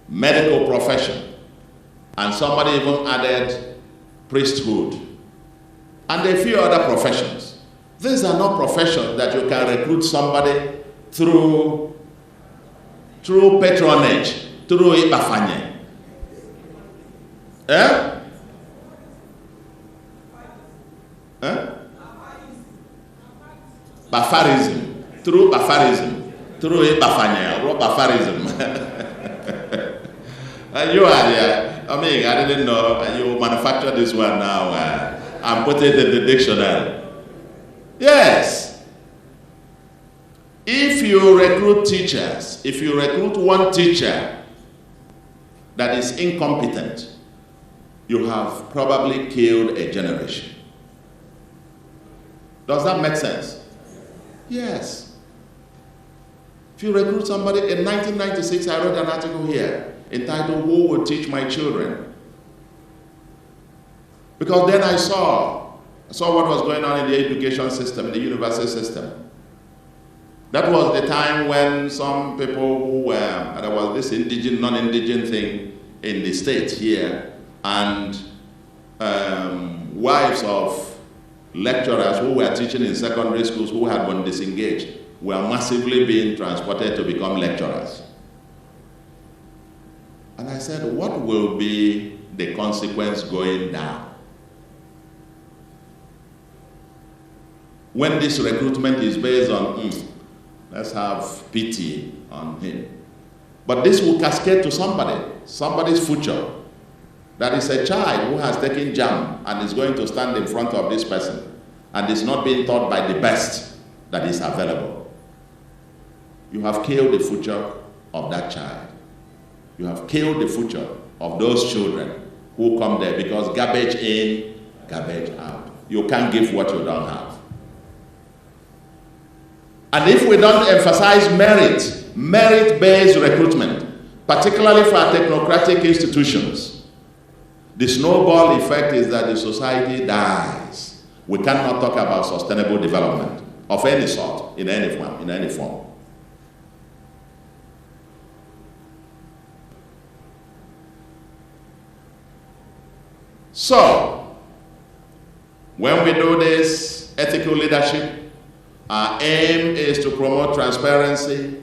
medical profession, and somebody even added priesthood, and a few other professions. These are not professions that you can recruit somebody through patronage, through ibafanye. Bafarism, through Bafarism, through Bafanya, or Bafarism. And you are there. I mean, I didn't know you manufacture this one now and put it in the dictionary. Yes. If you recruit teachers, if you recruit one teacher that is incompetent, you have probably killed a generation. Does that make sense? Yes. If you recruit somebody, in 1996, I wrote an article here entitled, "Who Will Teach My Children?" Because then I saw what was going on in the education system, in the university system. That was the time when some people who were, there was this indigenous, non-indigenous thing in the state here, and wives of lecturers who were teaching in secondary schools who had been disengaged were massively being transported to become lecturers. And I said, what will be the consequence going down? When this recruitment is based on, let's have pity on him. But this will cascade to somebody's future. That is a child who has taken JAM and is going to stand in front of this person and is not being taught by the best that is available. You have killed the future of that child. You have killed the future of those children who come there, because garbage in, garbage out. You can't give what you don't have. And if we don't emphasize merit-based recruitment, particularly for our technocratic institutions, the snowball effect is that the society dies. We cannot talk about sustainable development of any sort, in any form. So, when we do this ethical leadership, our aim is to promote transparency.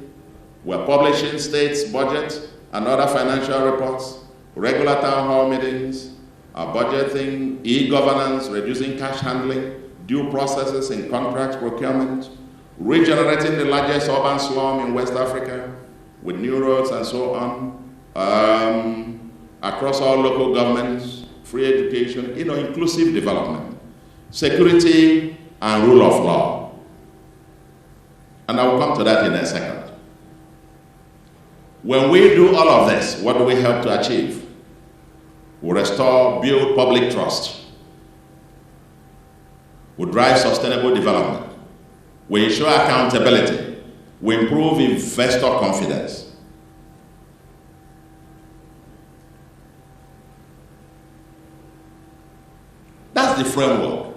We're publishing states' budget and other financial reports, regular town hall meetings, budgeting, e-governance, reducing cash handling, due processes in contract procurement, regenerating the largest urban slum in West Africa with new roads and so on, across all local governments, free education, inclusive development, security and rule of law. And I will come to that in a second. When we do all of this, what do we help to achieve? We restore, build public trust. We drive sustainable development. We ensure accountability. We improve investor confidence. That's the framework,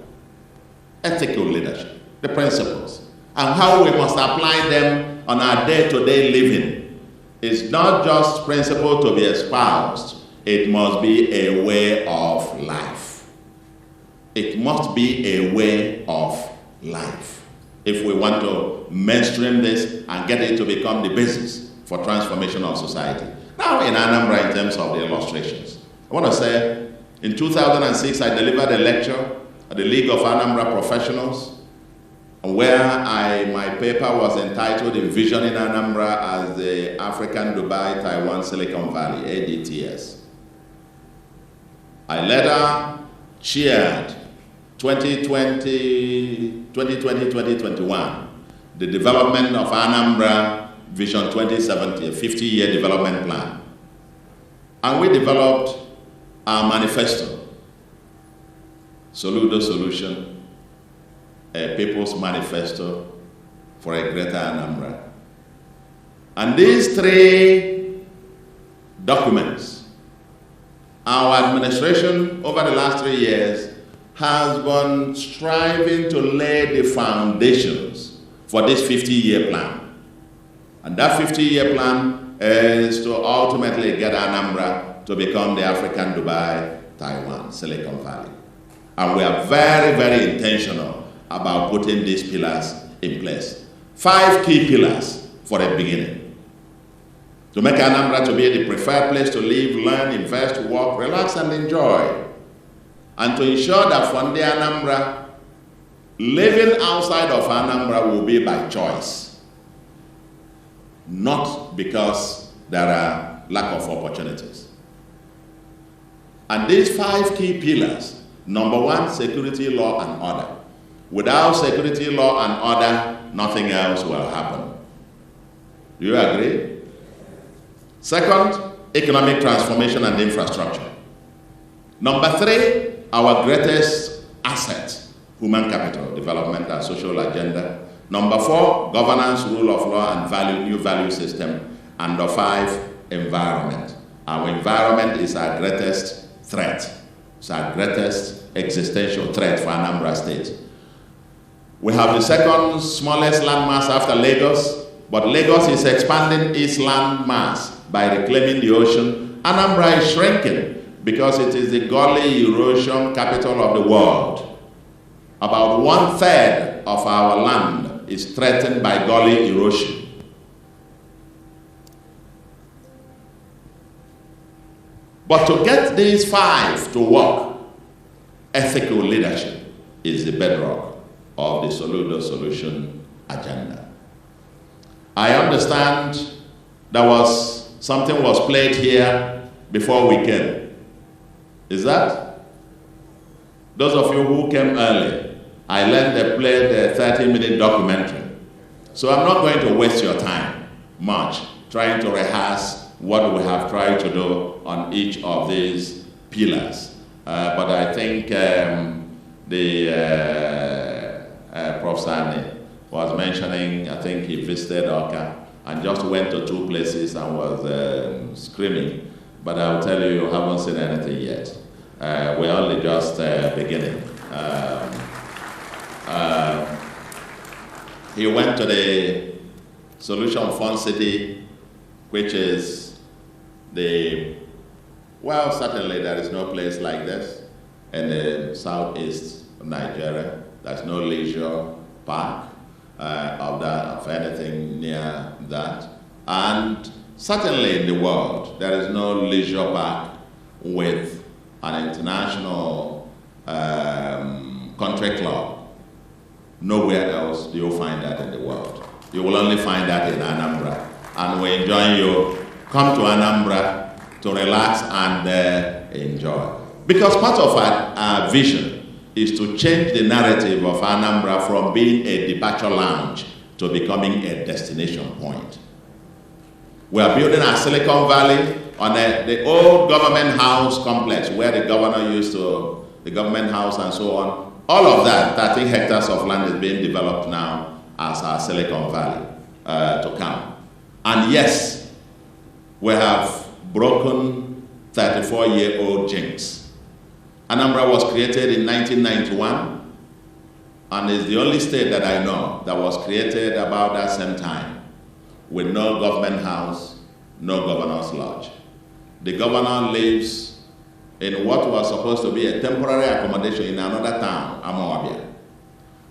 ethical leadership, the principles, and how we must apply them on our day-to-day living. It's not just principle to be espoused. It must be a way of life. It must be a way of life if we want to mainstream this and get it to become the basis for transformation of society. Now in Anambra, in terms of the illustrations, I want to say in 2006 I delivered a lecture at the League of Anambra Professionals where my paper was entitled Envisioning Anambra as the African Dubai Taiwan Silicon Valley, ADTS. I later chaired 2020-2021, the development of Anambra Vision 2070, a 50-year development plan. And we developed our manifesto, Soludo Solution, a People's Manifesto for a Greater Anambra. And these three documents, our administration over the last 3 years has been striving to lay the foundations for this 50-year plan. And that 50-year plan is to ultimately get Anambra to become the African Dubai, Taiwan, Silicon Valley. And we are very, very intentional about putting these pillars in place. 5 key pillars for the beginning. To make Anambra to be the preferred place to live, learn, invest, work, relax, and enjoy. And to ensure that from the Anambra, living outside of Anambra will be by choice, not because there are lack of opportunities. And these 5 key pillars, number 1, security, law, and order. Without security, law, and order, nothing else will happen. Do you agree? Second, economic transformation and infrastructure. Number 3, our greatest asset, human capital, development and social agenda. Number 4, governance, rule of law and new value system. And number 5, environment. Our environment is our greatest threat. It's our greatest existential threat for Anambra State. We have the second smallest landmass after Lagos, but Lagos is expanding its landmass by reclaiming the ocean. Anambra is shrinking because it is the gully erosion capital of the world. About 1/3 of our land is threatened by gully erosion. But to get these 5 to work, ethical leadership is the bedrock of the Soludo Solution agenda. I understand something was played here before we came. Is that? Those of you who came early, I learned they played a 30-minute documentary. So I'm not going to waste your time much trying to rehearse what we have tried to do on each of these pillars. But I think Prof. Sani was mentioning, I think he visited Oka and just went to 2 places and was screaming. But I'll tell you, you haven't seen anything yet. We're only just beginning. He went to the Solution Fund City, which is well, certainly there is no place like this in the southeast of Nigeria. There's no leisure park of anything near that. And certainly in the world, there is no leisure park with an international country club. Nowhere else do you find that in the world. You will only find that in Anambra. And we enjoy you. Come to Anambra to relax and enjoy. Because part of our vision is to change the narrative of Anambra from being a departure lounge to becoming a destination point. We are building our Silicon Valley on the old government house complex where the governor used to, the government house and so on. All of that, 13 hectares of land is being developed now as our Silicon Valley to come. And yes, we have broken 34-year-old jinx. Anambra was created in 1991 and is the only state that I know that was created about that same time with no government house, no governor's lodge. The governor lives in what was supposed to be a temporary accommodation in another town, Amawabia.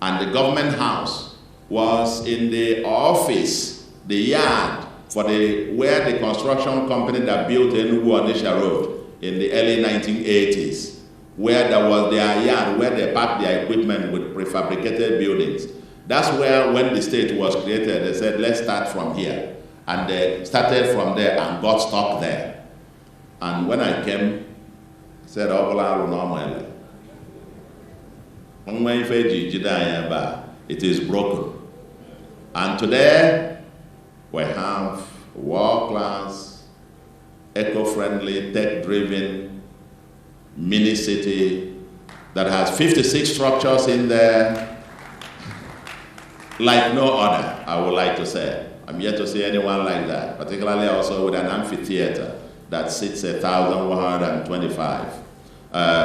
And the government house was in the office, the yard, for where the construction company that built Enugu-Onitsha Road in the early 1980s, where there was their yard, where they packed their equipment with prefabricated buildings. That's where, when the state was created, they said, let's start from here. And they started from there and got stuck there. And when I came, I said, it is broken. And today, we have world-class, eco-friendly, tech-driven mini city that has 56 structures in there, like no other, I would like to say. I'm yet to see anyone like that, particularly also with an amphitheater that sits 1,125,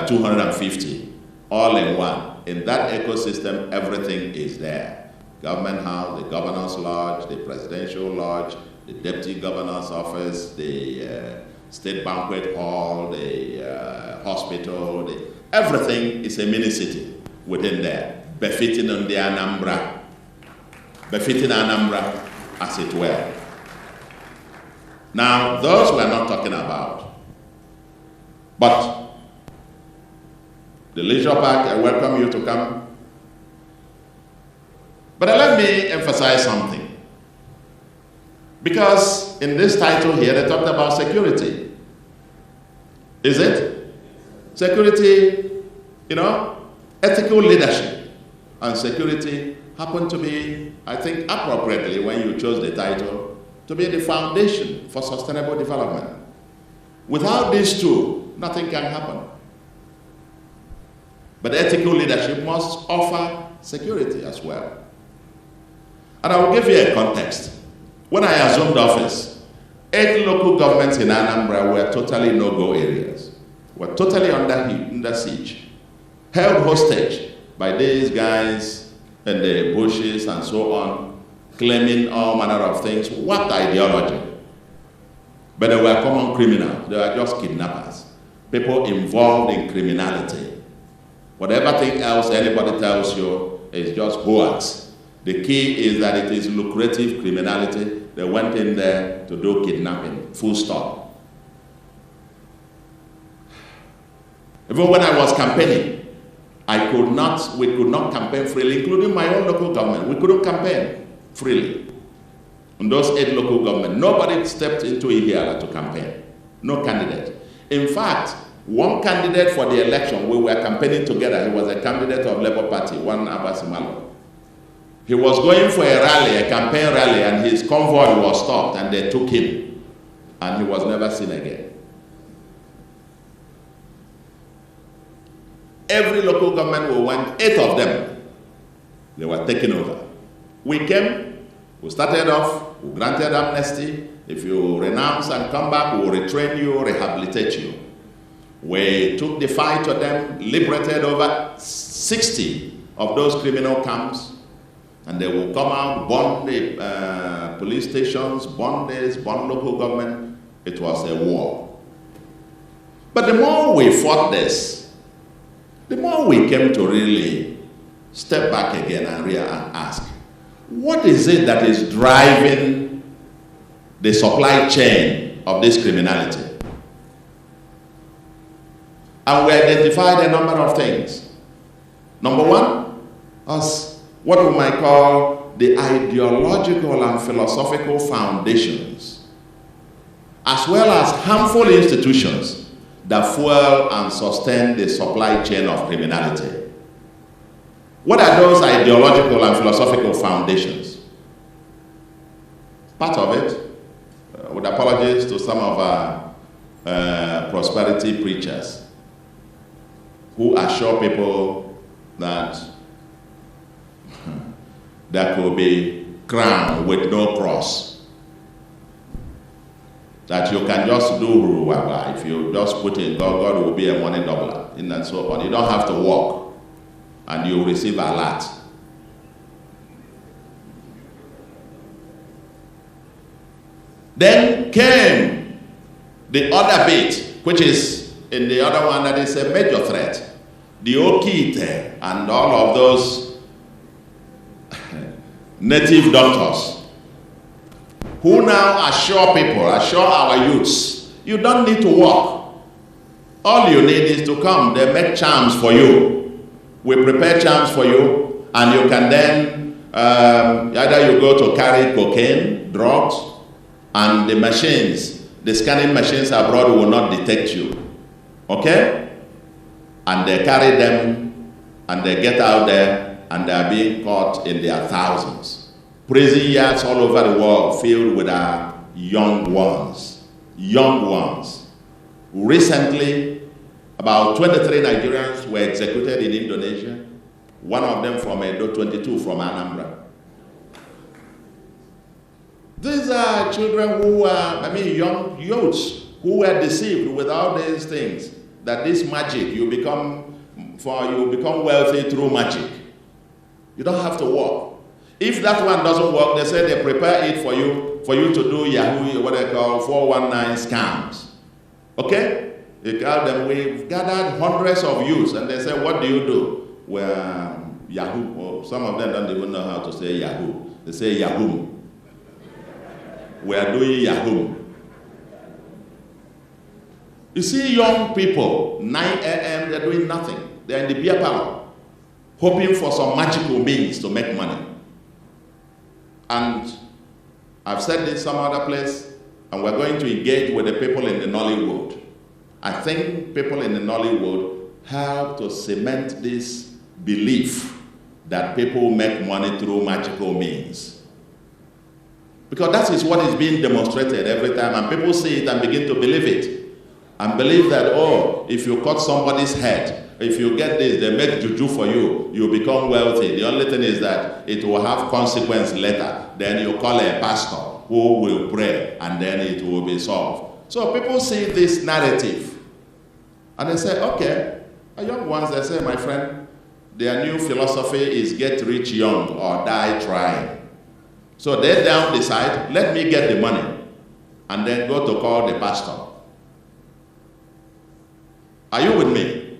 250, all in one. In that ecosystem, everything is there. Government house, the governor's lodge, the presidential lodge, the deputy governor's office, the state banquet hall, the hospital, everything is a mini city within there, befitting on the Anambra, befitting Anambra as it were. Now, those we're not talking about, but the leisure park, I welcome you to come. But let me emphasize something. Because in this title here, they talked about security. Is it? Security, ethical leadership and security happen to be, I think appropriately when you chose the title, to be the foundation for sustainable development. Without these two, nothing can happen. But ethical leadership must offer security as well. And I will give you a context. When I assumed office, 8 local governments in Anambra were totally no-go areas, were totally under siege, held hostage by these guys in the bushes and so on, claiming all manner of things. What ideology? But they were common criminals. They were just kidnappers, people involved in criminality. Whatever thing else anybody tells you is just hoax. The key is that it is lucrative criminality. They went in there to do kidnapping, full stop. Even when I was campaigning, we could not campaign freely, including my own local government. We couldn't campaign freely. In those 8 local governments, nobody stepped into Ihiala to campaign. No candidate. In fact, one candidate for the election, we were campaigning together. He was a candidate of Labour Party, one Abasimalo. He was going for a rally, a campaign rally, and his convoy was stopped, and they took him, and he was never seen again. Every local government we went, 8 of them, they were taken over. We came, we started off, we granted amnesty. If you renounce and come back, we will retrain you, rehabilitate you. We took the fight to them, liberated over 60 of those criminal camps, and they will come out, burn the police stations, burn this, burn local government. It was a war. But the more we fought this, the more we came to really step back again and ask, what is it that is driving the supply chain of this criminality? And we identified a number of things. Number one, as what we might call the ideological and philosophical foundations, as well as harmful institutions that fuel and sustain the supply chain of criminality. What are those ideological and philosophical foundations? Part of it, with apologies to some of our prosperity preachers who assure people that there could be crown with no cross. That you can just do, if you just put in God, God will be a money doubler, and so on. You don't have to work, and you receive a lot. Then came the other bit, which is in the other one that is a major threat. The Okite and all of those native doctors who now assure people, assure our youths, you don't need to work. All you need is to come. They make charms for you. We prepare charms for you, and you can then, either you go to carry cocaine, drugs, and the machines, the scanning machines abroad will not detect you. Okay? And they carry them, and they get out there, and they are being caught in their thousands. Prison yards all over the world filled with our young ones. Young ones. Recently, about 23 Nigerians were executed in Indonesia. One of them from Edo, 22 from Anambra. These are children who are, young youths who were deceived with all these things. That this magic, you become wealthy through magic. You don't have to work. If that one doesn't work, they say they prepare it for you to do Yahoo, what they call 419 scams. Okay? You tell them, we've gathered hundreds of youths, and they say, what do you do? Well, Yahoo. Well, some of them don't even know how to say Yahoo. They say Yahoo. We are doing Yahoo. You see young people, 9 a.m., they're doing nothing. They're in the beer parlor, hoping for some magical means to make money. And I've said this some other place, and we're going to engage with the people in the Nollywood. I think people in the Nollywood help to cement this belief that people make money through magical means. Because that is what is being demonstrated every time, and people see it and begin to believe it. And believe that, oh, if you cut somebody's head, if you get this, they make juju for you, you become wealthy. The only thing is that it will have consequence later. Then you call a pastor who will pray, and then it will be solved. So people see this narrative, and they say, okay, the young ones, they say, my friend, their new philosophy is get rich young or die trying. So they now decide, let me get the money, and then go to call the pastor. Are you with me?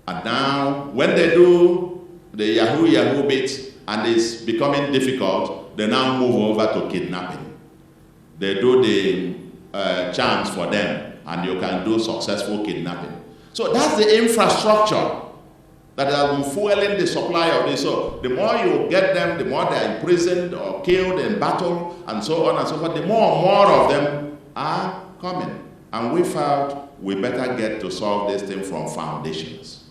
And now, when they do the Yahoo bit and it's becoming difficult, they now move over to kidnapping. They do the charms for them, and you can do successful kidnapping. So that's the infrastructure that has been fueling the supply of this. So the more you get them, the more they're imprisoned or killed in battle, and so on and so forth, the more and more of them are coming. And we felt we better get to solve this thing from foundations.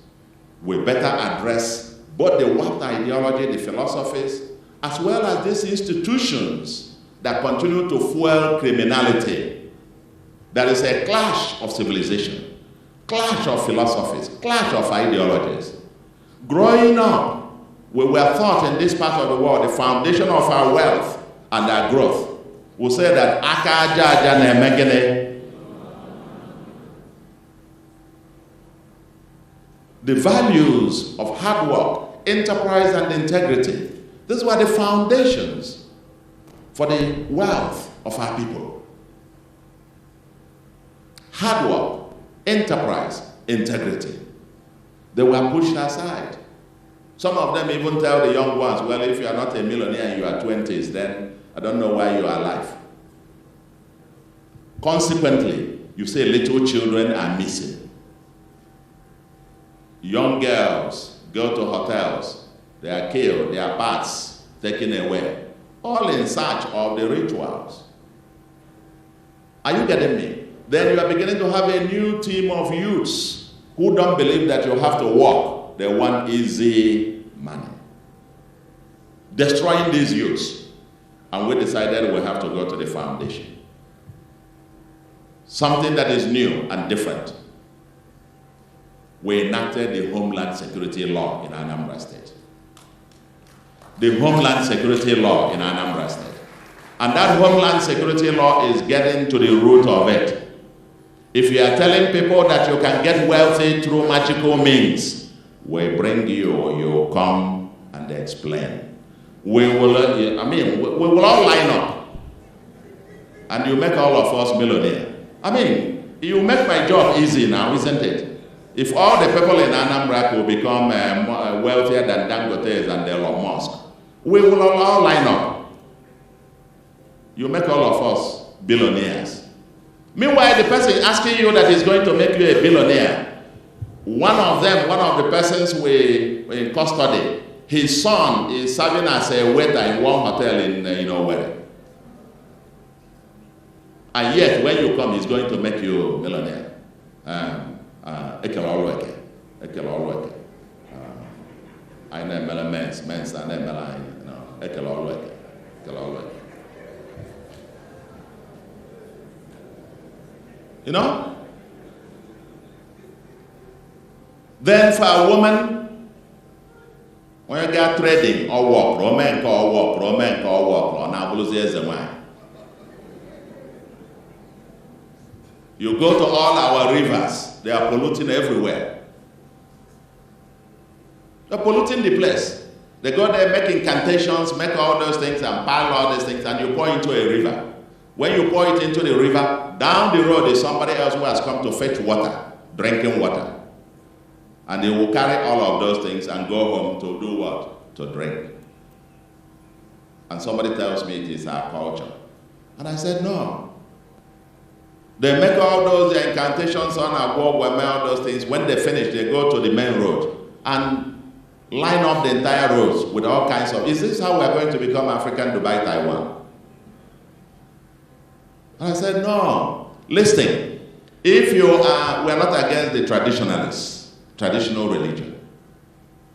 We better address both the warped ideology, the philosophies, as well as these institutions that continue to fuel criminality. There is a clash of civilization, clash of philosophies, clash of ideologies. Growing up, we were taught in this part of the world, the foundation of our wealth and our growth. We say that aka aja aja na emegene. The values of hard work, enterprise, and integrity. These were the foundations for the wealth of our people. Hard work, enterprise, integrity. They were pushed aside. Some of them even tell the young ones, well, if you are not a millionaire and you are 20s, then I don't know why you are alive. Consequently, you say little children are missing. Young girls go to hotels. They are killed, their parts taken away, all in search of the rituals. Are you getting me? Then you are beginning to have a new team of youths who don't believe that you have to work. They want easy money. Destroying these youths. And we decided we have to go to the foundation. Something that is new and different. We enacted the Homeland Security Law in Anambra State. The Homeland Security Law in Anambra State. And that Homeland Security Law is getting to the root of it. If you are telling people that you can get wealthy through magical means, we bring you, you come and explain. We will all line up. And you make all of us millionaire. You make my job easy now, isn't it? If all the people in Anambra could become wealthier than Dangote and Elon Musk, we will all line up. You make all of us billionaires. Meanwhile, the person asking you that is going to make you a billionaire, one of the persons in custody, his son is serving as a waiter in one hotel in where. And yet, when you come, he's going to make you a millionaire. I know men's, and you know? Then for a woman, when you get trading or work, you go to all our rivers, they are polluting everywhere. They're polluting the place. They go there, make incantations, make all those things, and pile all these things, and you pour into a river. When you pour it into the river, down the road is somebody else who has come to fetch water, drinking water. And they will carry all of those things and go home to do what? To drink. And somebody tells me it is our culture. And I said, no. They make all those incantations on our wall, all those things. When they finish, they go to the main road and line up the entire roads with all kinds of, is this how we're going to become African Dubai, Taiwan? And I said, no. Listen, if you are, we're not against the traditionalists, traditional religion.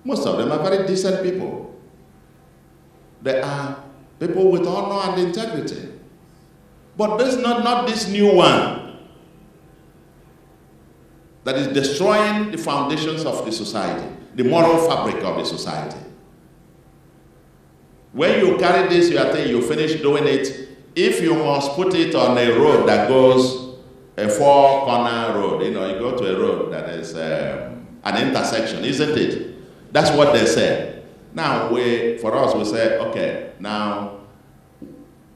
Most of them are very decent people. They are people with honor and integrity. But there's not this new one that is destroying the foundations of the society, the moral fabric of the society. When you carry this, you finish doing it. If you must put it on a road that goes a four-corner road, you go to a road that is an intersection, isn't it? That's what they say. Now, for us, we say, okay, now,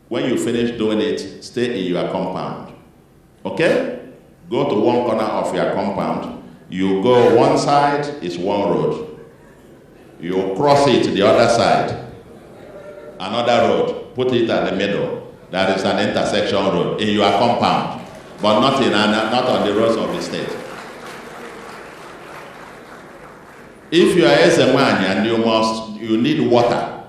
when you finish doing it, stay in your compound. Okay? Go to one corner of your compound. You go one side, it's one road. You cross it to the other side, another road. Put it at the middle. That is an intersection road in your compound, but not on the roads of the state. If you are Ezemwanya and you need water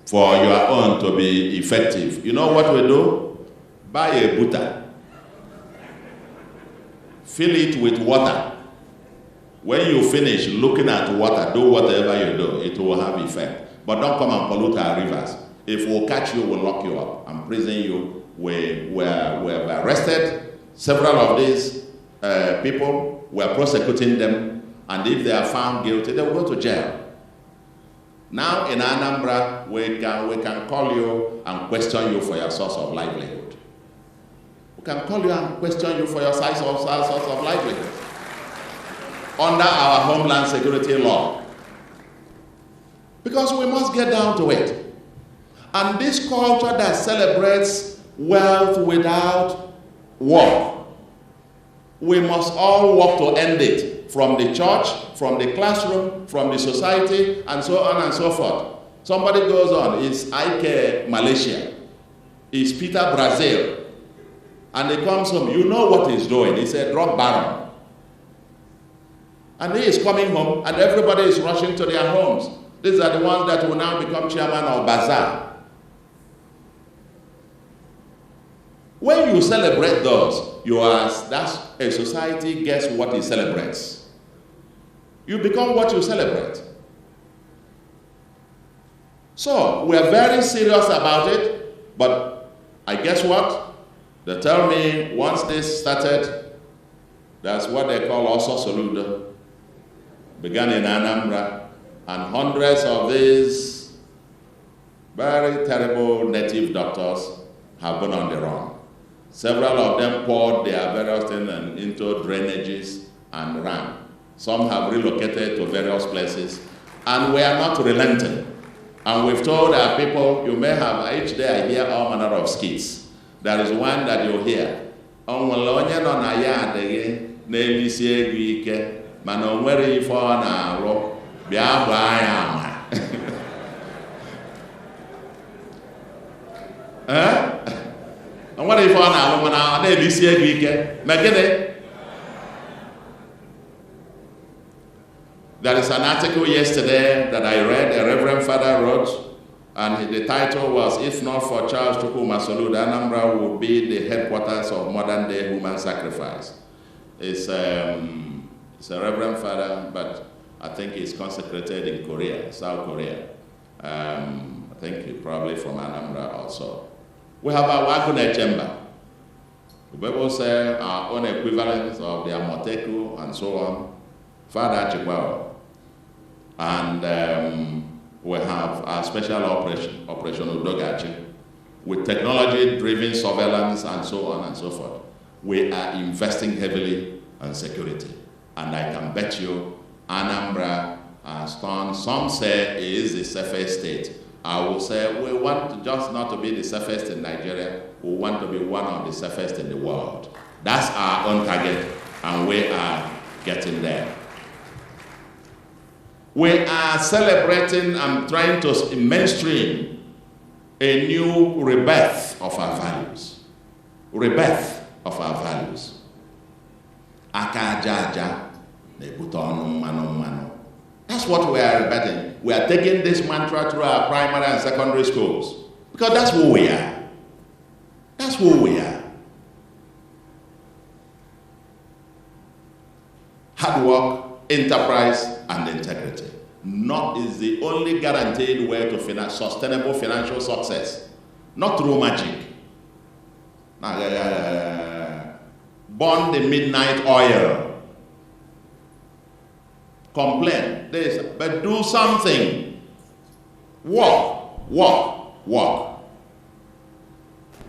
for your own to be effective, you know what we do? Buy a buta. Fill it with water. When you finish looking at water, do whatever you do, it will have effect. But don't come and pollute our rivers. If we'll catch you, we'll lock you up and prison you. We were arrested. Several of these people were prosecuting them, and if they are found guilty, they will go to jail. Now in Anambra, we can call you and question you for your source of livelihood. We can call you and question you for your source of livelihood under our Homeland Security Law. Because we must get down to it. And this culture that celebrates wealth without work, we must all work to end it. From the church, from the classroom, from the society, and so on and so forth. Somebody goes on, it's Ike Malaysia, it's Peter Brazil, and he comes home, you know what he's doing, he's a drug baron. And he is coming home, and everybody is rushing to their homes. These are the ones that will now become chairman of bazaar. When you celebrate those, that's a society gets what it celebrates. You become what you celebrate. So, we are very serious about it, but I guess what? They tell me once this started, that's what they call also Soludo, began in Anambra, and hundreds of these very terrible native doctors have gone on the run. Several of them poured their various things into drainages and ran. Some have relocated to various places, and we are not relenting. And we've told our people, you may have, each day I hear all manner of skits. There is one that you hear. Onwele no na ya adịghị na-emisi ego ike, mana o nwere ife ọ na-arụ, bịa gbaa ya ama. O nwere ife ọ na-arụ, mana ọ na-emisi ego ike. Ma gịnị? There is an article yesterday that I read, a Reverend Father wrote, and the title was, "If not for Charles Chukwuma Soludo, Anambra would be the headquarters of modern-day human sacrifice." It's a Reverend Father, but I think he's consecrated in Korea, South Korea. I think he's probably from Anambra also. We have our Wakune chamber. The Bible says our own equivalents of the Amoteku and so on. Father Chikwao. And we have our special Operation Udogachi, with technology-driven surveillance and so on and so forth. We are investing heavily on security. And I can bet you Anambra has turned, some say it is the safest state. I will say we want just not to be the safest in Nigeria, we want to be one of the safest in the world. That's our own target, and we are getting there. We are celebrating and trying to mainstream a new rebirth of our values. Rebirth of our values. Aka jaja, that's what we are rebirthing. We are taking this mantra through our primary and secondary schools. Because that's who we are. That's who we are. Hard work, enterprise, and integrity. Not is the only guaranteed way to sustainable financial success. Not through magic. Burn the midnight oil. Complain. But do something. Work.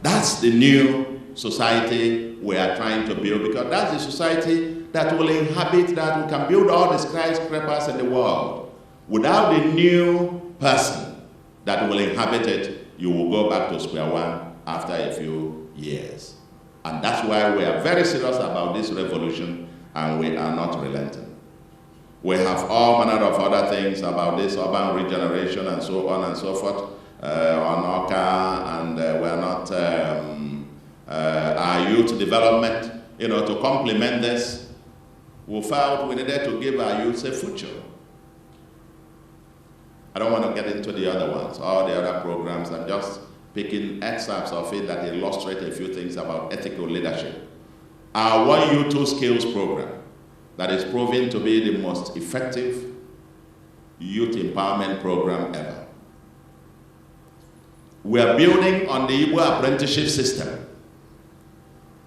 That's the new society we are trying to build, because that's the society that will inhabit, that we can build all the skyscrapers in the world. Without the new person that will inhabit it, you will go back to square one after a few years. And that's why we are very serious about this revolution, and we are not relenting. We have all manner of other things about this urban regeneration and so on and so forth on OCA, and we're not our youth development, to complement this. We felt we needed to give our youth a future. I don't want to get into the other ones, all the other programs. I'm just picking excerpts of it that illustrate a few things about ethical leadership. Our One Youth Two Skills program, that is proving to be the most effective youth empowerment program ever. We are building on the Igbo apprenticeship system.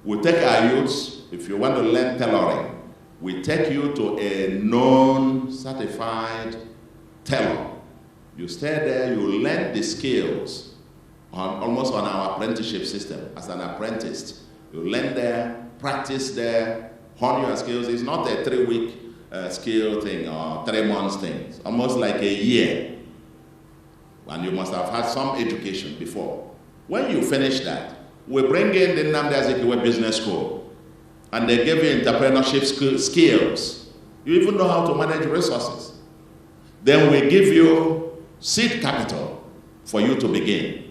We take our youths, if you want to learn tailoring, we take you to a known, certified tailor. You stay there, you learn the skills almost on our apprenticeship system as an apprentice. You learn there, practice there, hone your skills. It's not a 3-week skill thing or 3 months thing. It's almost like a year. And you must have had some education before. When you finish that, we bring in the Anambra Azikiwe Business School, and they give you entrepreneurship skills. You even know how to manage resources. Then we give you seed capital for you to begin.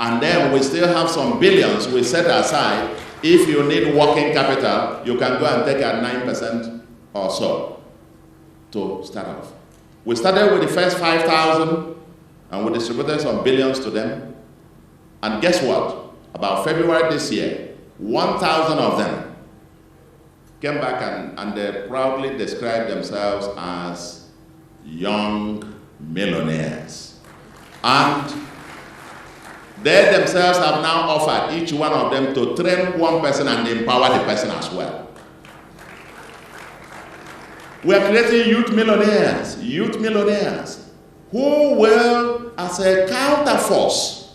And then we still have some billions we set aside. If you need working capital, you can go and take at 9% or so. to start off. We started with the first 5,000 and we distributed some billions to them. And guess what? About February this year, 1,000 of them came back and they proudly described themselves as young millionaires. And they themselves have now offered each one of them to train one person and empower the person as well. We are creating youth millionaires who will, as a counterforce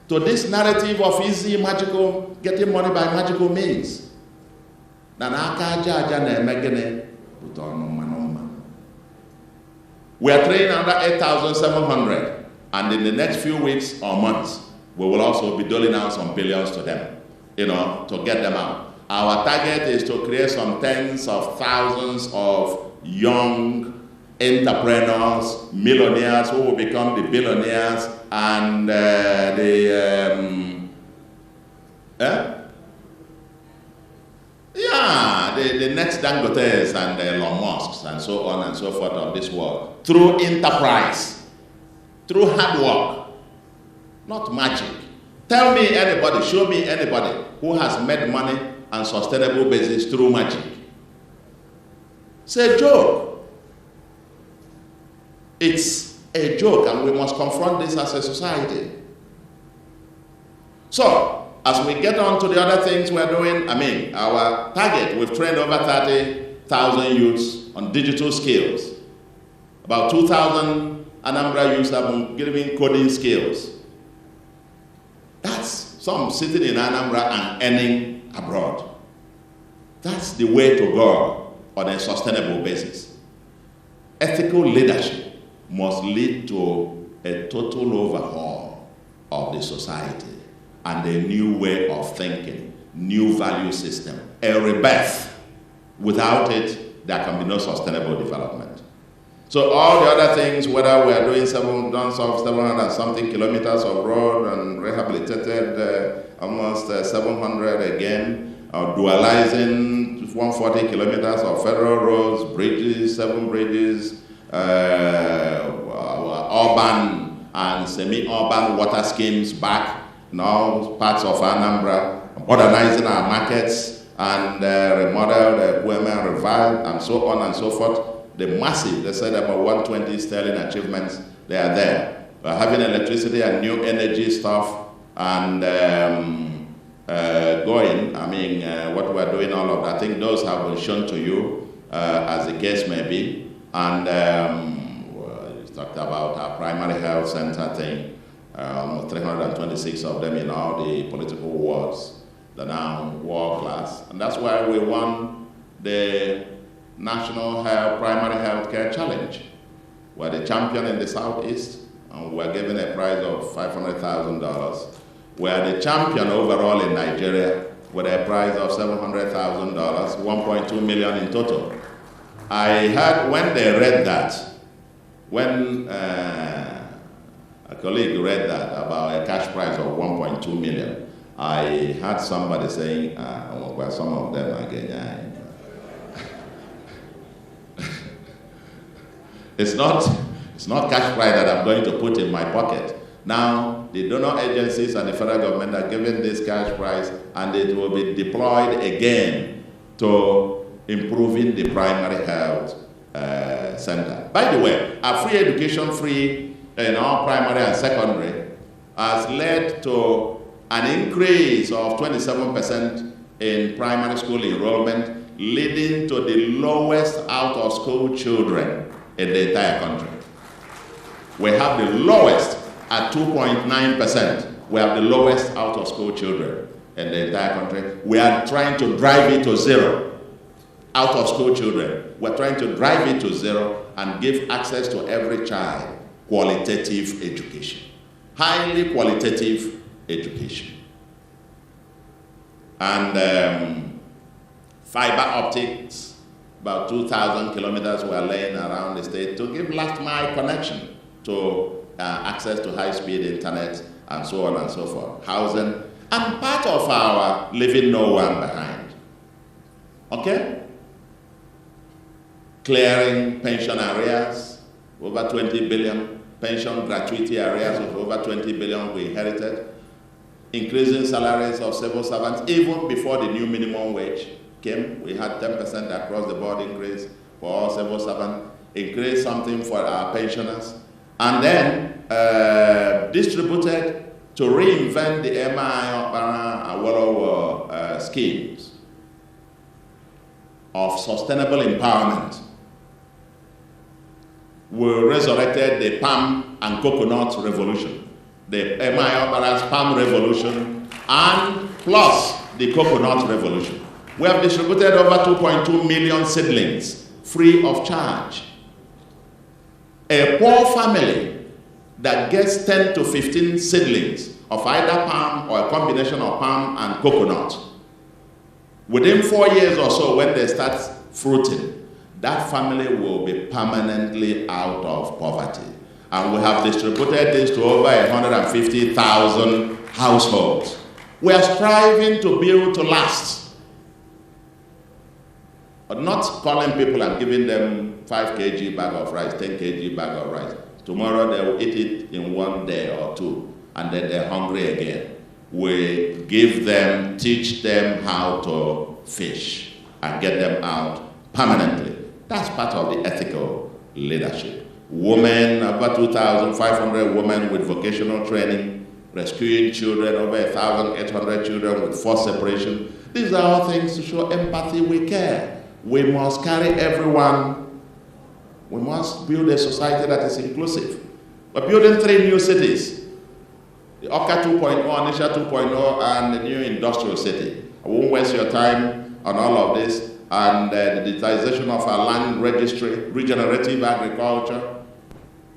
to this narrative of easy, magical, getting money by magical means. We are training under 8,700. And in the next few weeks or months, we will also be doling out some billions to them, to get them out. Our target is to create some tens of thousands of young entrepreneurs, millionaires who will become the billionaires and the next Dangotes and Elon Musks and so on and so forth of this world through enterprise. Through hard work, not magic. Tell me anybody, show me anybody who has made money on sustainable basis through magic. It's a joke. It's a joke, and we must confront this as a society. So, as we get on to the other things we're doing, our target, we've trained over 30,000 youths on digital skills. About 2,000 Anambra youths have been given coding skills. That's some sitting in Anambra and earning abroad. That's the way to go on a sustainable basis. Ethical leadership must lead to a total overhaul of the society and a new way of thinking, new value system, a rebirth. Without it, there can be no sustainable development. So all the other things, whether we are doing 700 and something kilometers of road and rehabilitated almost 700 again, dualizing 140 kilometers of federal roads, bridges, 7 bridges, urban and semi-urban water schemes back in all parts of Anambra, modernizing our markets and remodel the women, revive and so on and so forth. The massive, they said about 120 sterling achievements, they are there. We're having electricity and new energy stuff and what we're doing, all of that. I think those have been shown to you as the case may be. And we talked about our primary health center thing, almost 326 of them in all the political wards. They're now world class. And that's why we won the National Primary Healthcare Challenge. We're the champion in the Southeast, and we're given a prize of $500,000. We're the champion overall in Nigeria with a prize of $700,000, 1.2 million in total. I heard when they read that, when a colleague read that about a cash prize of 1.2 million, I heard somebody saying, well, some of them again, It's not cash prize that I'm going to put in my pocket. Now, the donor agencies and the federal government are giving this cash prize, and it will be deployed again to improving the primary health center. By the way, our free education in all primary and secondary has led to an increase of 27% in primary school enrollment, leading to the lowest out-of-school children in the entire country. We have the lowest at 2.9%. We have the lowest out-of-school children in the entire country. We are trying to drive it to zero. Out-of-school children. We're trying to drive it to zero and give access to every child qualitative education. Highly qualitative education. And fiber optics, about 2,000 kilometers we are laying around the state to give last mile connection to access to high-speed internet and so on and so forth. Housing, and part of our leaving no one behind. Okay? clearing pension arrears, over 20 billion, pension gratuity arrears of over 20 billion we inherited, increasing salaries of civil servants. Even before the new minimum wage came, we had 10% across the board increase for all civil servants, increased something for our pensioners, and then distributed to reinvent the MI schemes of sustainable empowerment. We resurrected the palm and coconut revolution, the MI palm revolution, and plus the coconut revolution. We have distributed over 2.2 million seedlings free of charge. A poor family that gets 10 to 15 seedlings of either palm or a combination of palm and coconut, within 4 years or so, when they start fruiting, that family will be permanently out of poverty. And we have distributed this to over 150,000 households. We are striving to build to last. But not calling people and giving them 5 kg bag of rice, 10 kg bag of rice. Tomorrow they will eat it in 1 day or 2, and then they're hungry again. We give them, teach them how to fish and get them out permanently. That's part of the ethical leadership. Women, about 2,500 women with vocational training, rescuing children, over 1,800 children with forced separation. These are all things to show empathy, we care. We must carry everyone. We must build a society that is inclusive. We're building 3 new cities. The Nsukka 2.0, Onitsha 2.0, and the new industrial city. I won't waste your time on all of this. And the digitization of our land registry, regenerative agriculture.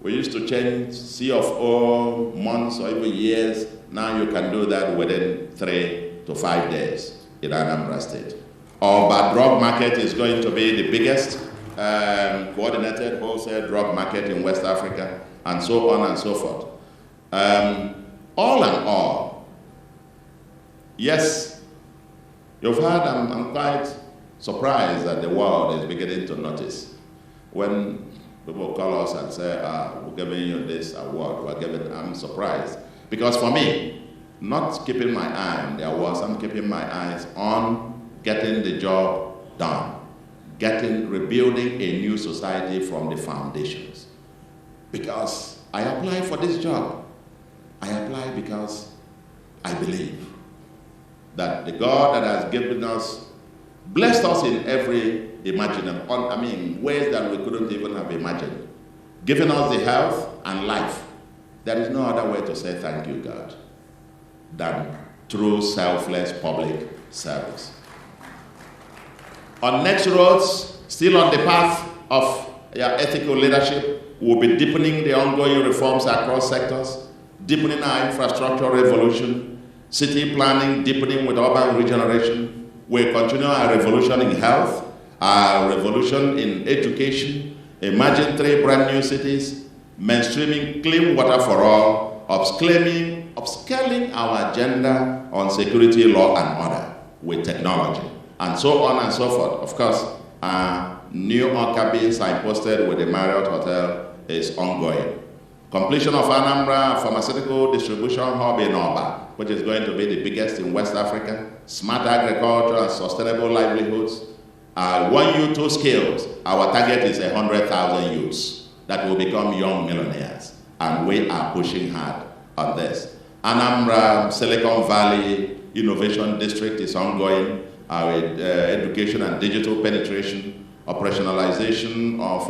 We used to change C of O months or even years. Now you can do that within 3 to 5 days in Anambra State. Our drug market is going to be the biggest coordinated wholesale drug market in West Africa, and so on and so forth. All in all, yes, you've heard, I'm quite surprised that the world is beginning to notice. When people call us and say, we're giving you this award, I'm surprised. Because for me, not keeping my eye on the awards, I'm keeping my eyes on getting the job done, rebuilding a new society from the foundations. Because I apply for this job. I apply because I believe that the God that has given us, blessed us in every imaginable, ways that we couldn't even have imagined, giving us the health and life. There is no other way to say thank you, God, than through selfless public service. On next roads, still on the path of ethical leadership, we'll be deepening the ongoing reforms across sectors, deepening our infrastructure revolution, city planning, deepening with urban regeneration. We'll continue our revolution in health, our revolution in education, emerging 3 brand new cities, mainstreaming clean water for all, upscaling our agenda on security, law, and order with technology, and so on and so forth. Of course, our new Nsukka being signposted with the Marriott Hotel is ongoing. Completion of Anambra pharmaceutical distribution hub in Oba, which is going to be the biggest in West Africa. Smart agriculture and sustainable livelihoods. 1 youth, 2 skills. Our target is 100,000 youths that will become young millionaires. And we are pushing hard on this. Anambra Silicon Valley Innovation District is ongoing. Our education and digital penetration, operationalization of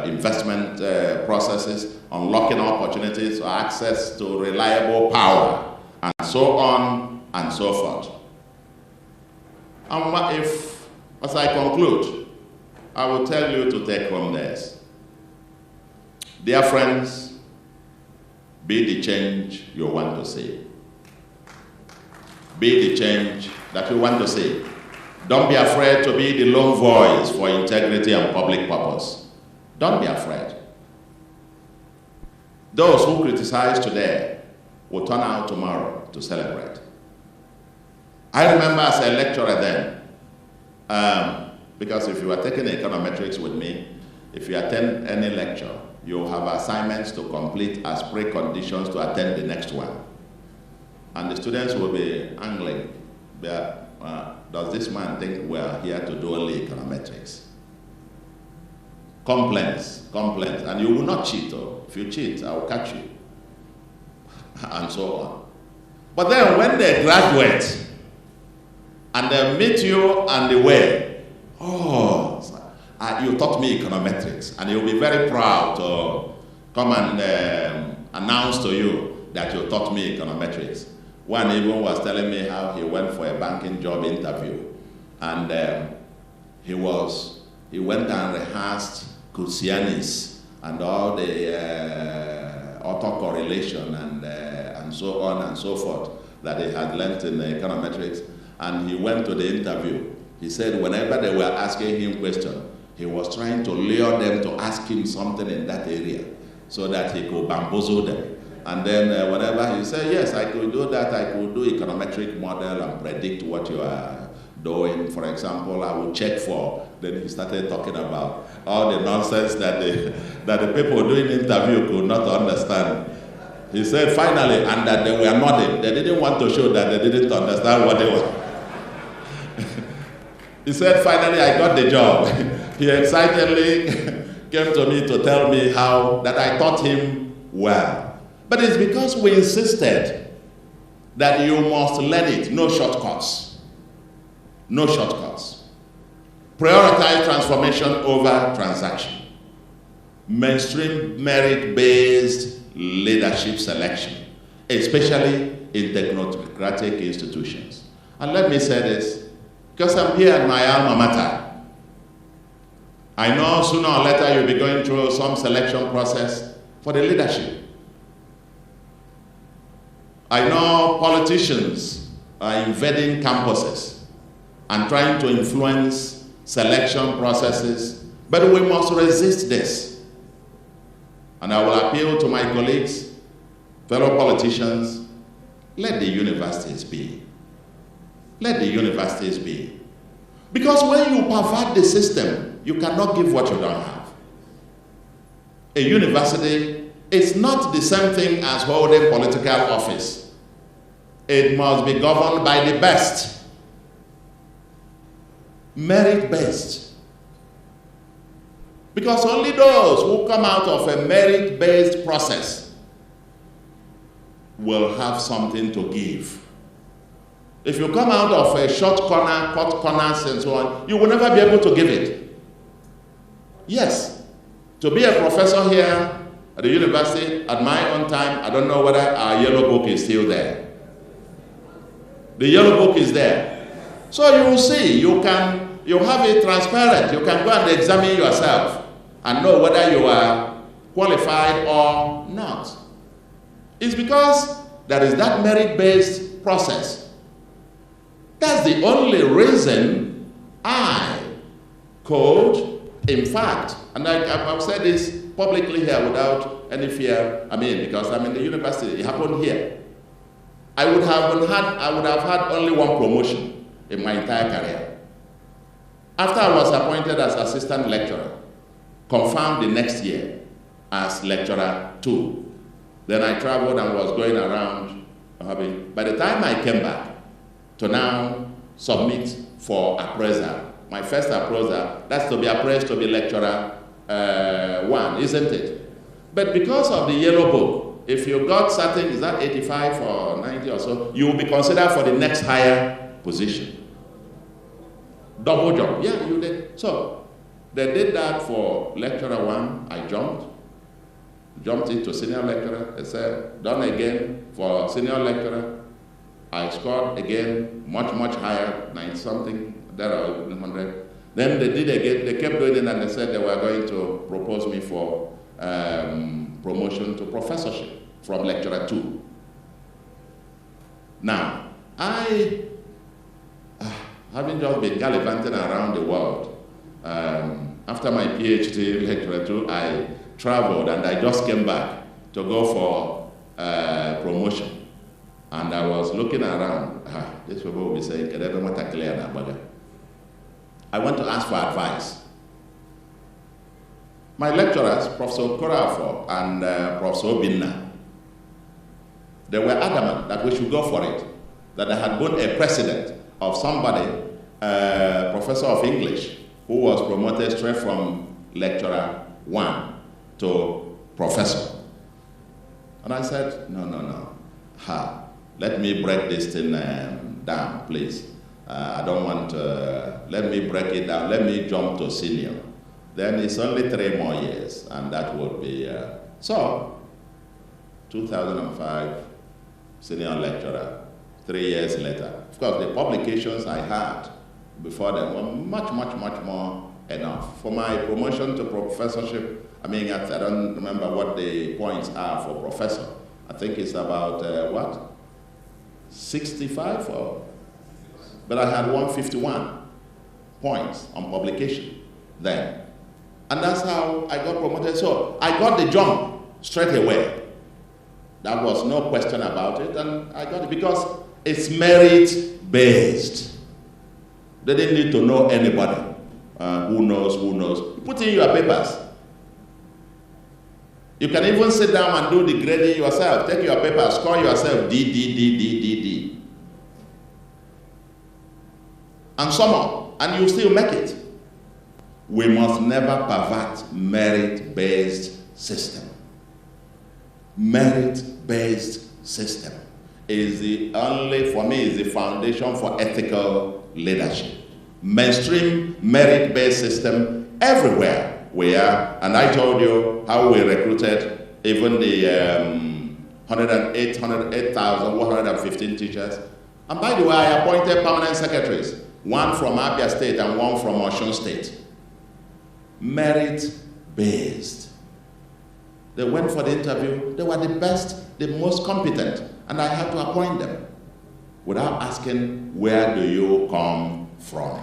investment processes, unlocking opportunities for access to reliable power, and so on and so forth. And as I conclude, I will tell you to take home this. Dear friends, be the change you want to see. Be the change that you want to see. Don't be afraid to be the lone voice for integrity and public purpose. Don't be afraid. Those who criticize today will turn out tomorrow to celebrate. I remember as a lecturer then, Because if you are taking econometrics with me, if you attend any lecture, you have assignments to complete as preconditions to attend the next one. And the students will be angling. Does this man think we are here to do only econometrics? Complaints. And you will not cheat. If you cheat, I will catch you. And so on. But then when they graduate and they meet you on the way, you taught me econometrics, and you'll be very proud to come and announce to you that you taught me econometrics. One even was telling me how he went for a banking job interview, and he went and rehearsed Crucianis and all the autocorrelation and so on and so forth that he had learnt in econometrics. And he went to the interview. He said whenever they were asking him questions, he was trying to lure them to ask him something in that area so that he could bamboozle them. And then whenever he said, yes, I could do that, I could do econometric model and predict what you are doing. For example, I would check for. Then he started talking about all the nonsense that the people doing the interview could not understand. He said finally, and that they were nodding. They didn't want to show that they didn't understand what they were. He said finally I got the job. He excitedly came to me to tell me how that I taught him well. But it's because we insisted that you must learn it, no shortcuts. No shortcuts. Prioritize transformation over transaction. Mainstream merit-based leadership selection, especially in technocratic institutions. And let me say this, because I'm here at my alma mater. I know sooner or later you'll be going through some selection process for the leadership. I know politicians are invading campuses and trying to influence selection processes, but we must resist this. And I will appeal to my colleagues, fellow politicians, let the universities be. Let the universities be. Because when you pervert the system, you cannot give what you don't have. A university is not the same thing as holding political office. It must be governed by the best. Merit-based. Because only those who come out of a merit-based process will have something to give. If you come out of a short corner, cut corners and so on, you will never be able to give it. Yes, to be a professor here at the university at my own time, I don't know whether our yellow book is still there. The yellow book is there. So you will see, you have it transparent. You can go and examine yourself and know whether you are qualified or not. It's because there is that merit-based process. That's the only reason I could, in fact, and I've said this publicly here without any fear, because I'm in the university, it happened here. I would have had only one promotion in my entire career. After I was appointed as assistant lecturer, confirmed the next year as lecturer 2. Then I traveled and was going around. By the time I came back to now submit for appraisal, my first appraisal, that's to be appraised to be lecturer 1, isn't it? But because of the yellow book, if you got certain, is that 85 or 90 or so, you will be considered for the next higher position. Double job, yeah, you did. So they did that for lecturer 1, I jumped into senior lecturer. They said, done again for senior lecturer. I scored again much higher, 90 something, there are 100. Then they did again, they kept doing it, and they said they were going to propose me for promotion to professorship from lecturer 2. Now, I, having just been gallivanting around the world, after my PhD lecturer 2, I traveled and I just came back to go for promotion. And I was looking around, this people will be saying, I went to ask for advice. My lecturers, Professor Korafo and Professor Obinna, they were adamant that we should go for it, that I had been a precedent of somebody, professor of English, who was promoted straight from lecturer 1 to professor. And I said, no. Let me break this thing down, please. I don't want to, let me break it down. Let me jump to senior. Then it's only 3 more years, and that would be, so 2005, senior lecturer, 3 years later. Of course, the publications I had before them were much more enough. For my promotion to professorship, I mean, I don't remember what the points are for professor. I think it's about, 65 or, but I had 151 points on publication then. And that's how I got promoted. So I got the jump straight away. There was no question about it, and I got it because it's merit-based. They didn't need to know anybody. Who knows. You put in your papers. You can even sit down and do the grading yourself. Take your paper, score yourself D. And sum up, and you still make it. We must never pervert merit-based system. Merit-based system is the only, for me, is the foundation for ethical leadership. Mainstream merit-based system everywhere we are, and I told you how we recruited even the 108,115 teachers. And by the way, I appointed permanent secretaries, one from Abia State and one from Osun State. Merit-based. They went for the interview. They were the best, the most competent, and I had to appoint them without asking, where do you come from?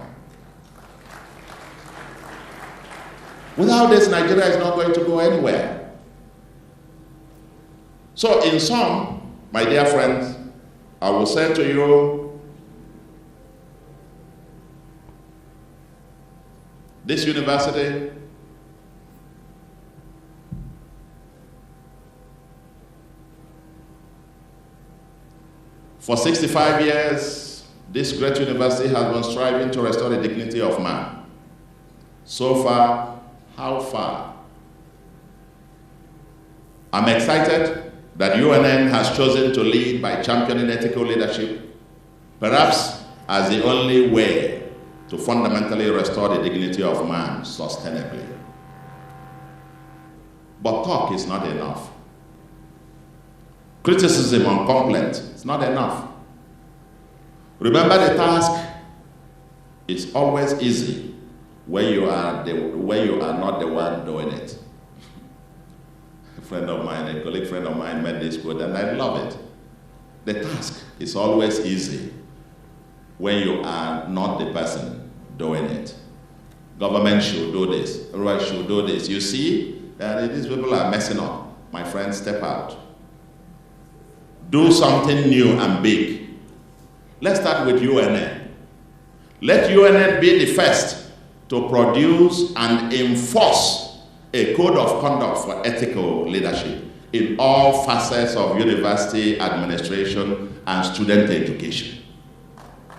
Without this, Nigeria is not going to go anywhere. So in sum, my dear friends, I will say to you, this university for 65 years, this great university has been striving to restore the dignity of man. So far, how far? I'm excited that UNN has chosen to lead by championing ethical leadership, perhaps as the only way to fundamentally restore the dignity of man sustainably. But talk is not enough. Criticism and complaint is not enough. Remember, the task is always easy when you are not the one doing it. A friend of mine, a colleague friend of mine made this quote, and I love it. The task is always easy when you are not the person doing it. Government should do this, everyone should do this. You see, these people are messing up. My friend, step out. Do something new and big. Let's start with UNN. Let UNN be the first to produce and enforce a code of conduct for ethical leadership in all facets of university administration and student education.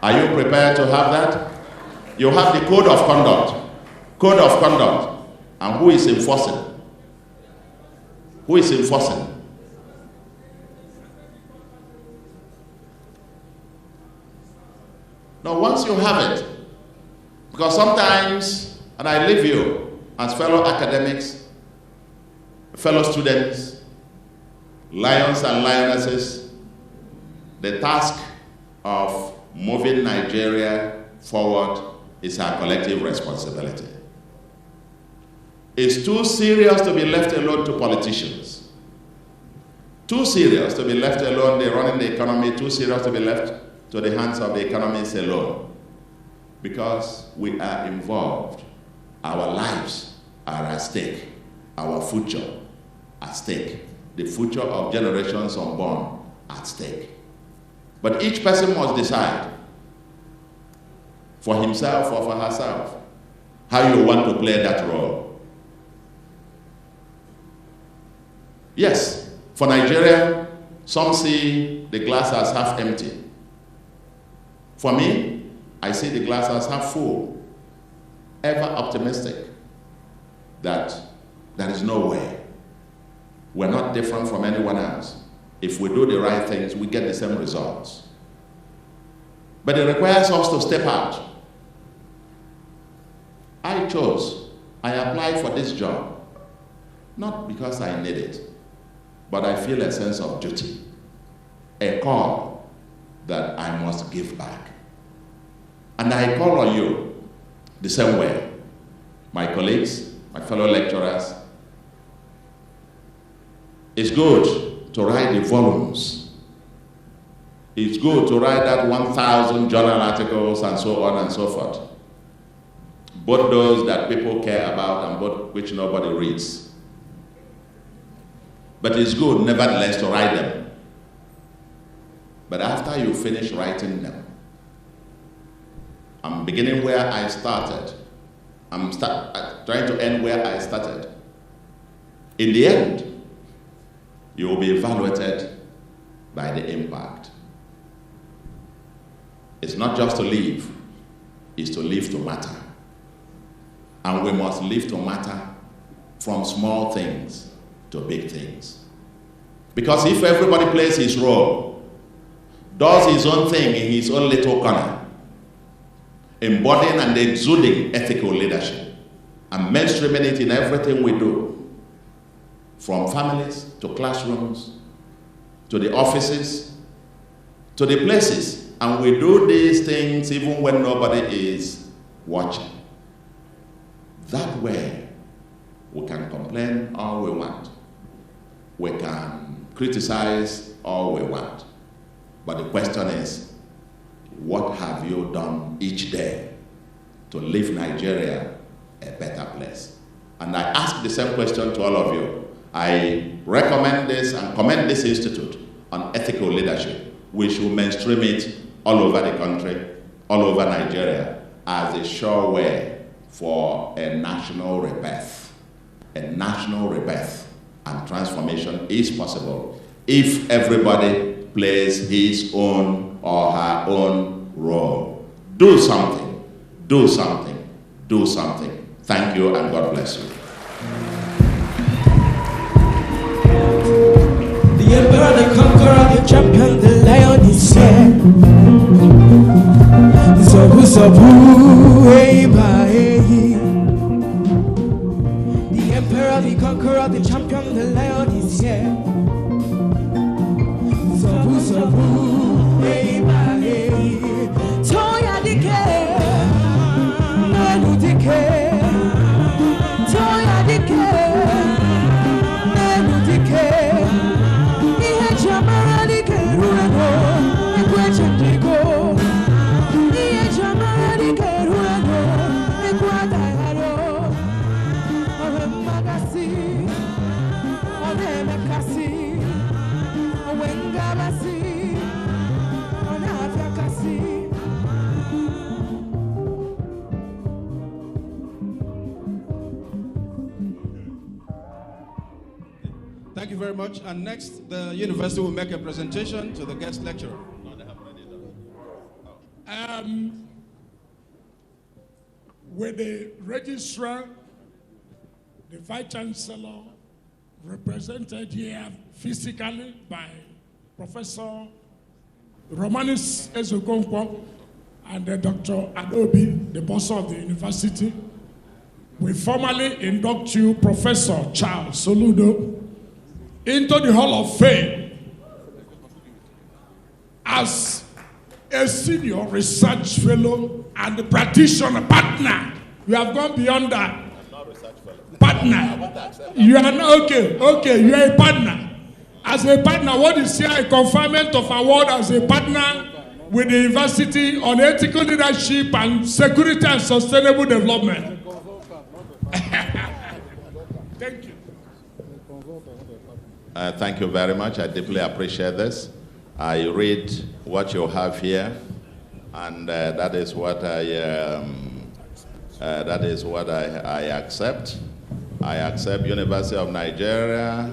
Are you prepared to have that? You have the code of conduct. Code of conduct. And who is enforcing? Who is enforcing? Now, once you have it, because sometimes, and I leave you as fellow academics, fellow students, lions and lionesses, the task of moving Nigeria forward is our collective responsibility. It's too serious to be left alone to politicians. Too serious to be left alone, they're running the economy, too serious to be left to the hands of the economists alone. Because we are involved. Our lives are at stake. Our future at stake. The future of generations unborn at stake. But each person must decide for himself or for herself how you want to play that role. Yes, for Nigeria, some see the glass as half empty. For me, I see the glass as half full, ever optimistic that there is no way. We're not different from anyone else. If we do the right things, we get the same results. But it requires us to step out. I applied for this job, not because I need it, but I feel a sense of duty, a call that I must give back. And I call on you the same way. My colleagues, my fellow lecturers, it's good to write the volumes. It's good to write that 1,000 journal articles and so on and so forth. Both those that people care about and both which nobody reads. But it's good, nevertheless, to write them. But after you finish writing them, I'm beginning where I started. I'm trying to end where I started. In the end, you will be evaluated by the impact. It's not just to live, it's to live to matter. And we must live to matter from small things to big things. Because if everybody plays his role, does his own thing in his own little corner, embodying and exuding ethical leadership, and mainstreaming it in everything we do, from families to classrooms, to the offices, to the places, and we do these things even when nobody is watching. That way, we can complain all we want. We can criticize all we want. But the question is, what have you done each day to leave Nigeria a better place? And I ask the same question to all of you. I recommend this and commend this institute on ethical leadership. We should mainstream it all over the country, all over Nigeria, as a sure way for a national rebirth. A national rebirth and transformation is possible if everybody plays his own or her own role. Do something, do something, do something. Thank you and God bless you. The emperor, the conqueror, the champion, the lion is here. The emperor, the conqueror, the champion, the lion is here. Toya dike, nenu dike, Toya dike, nenu dike. Ihe jamara dike rueno, ikweche ndiko. Ihe jamara dike rueno, ikwata haro. Owe magasi, owe mekasi, owe ngabasi. Thank you very much. And next, the university will make a presentation to the guest lecturer. With the registrar, the vice chancellor, represented here physically by Professor Romanis Ezokonkwo and Dr. Adobe, the boss of the university, we formally induct you, Professor Charles Soludo, into the Hall of Fame as a senior research fellow and practitioner partner. You have gone beyond that. Partner. You are not okay, you are a partner. As a partner, what is here a conferment of award as a partner with the university on ethical leadership and security and sustainable development. Thank you. Thank you very much. I deeply appreciate this. I read what you have here, and that is what I That is what I accept. I accept University of Nigeria,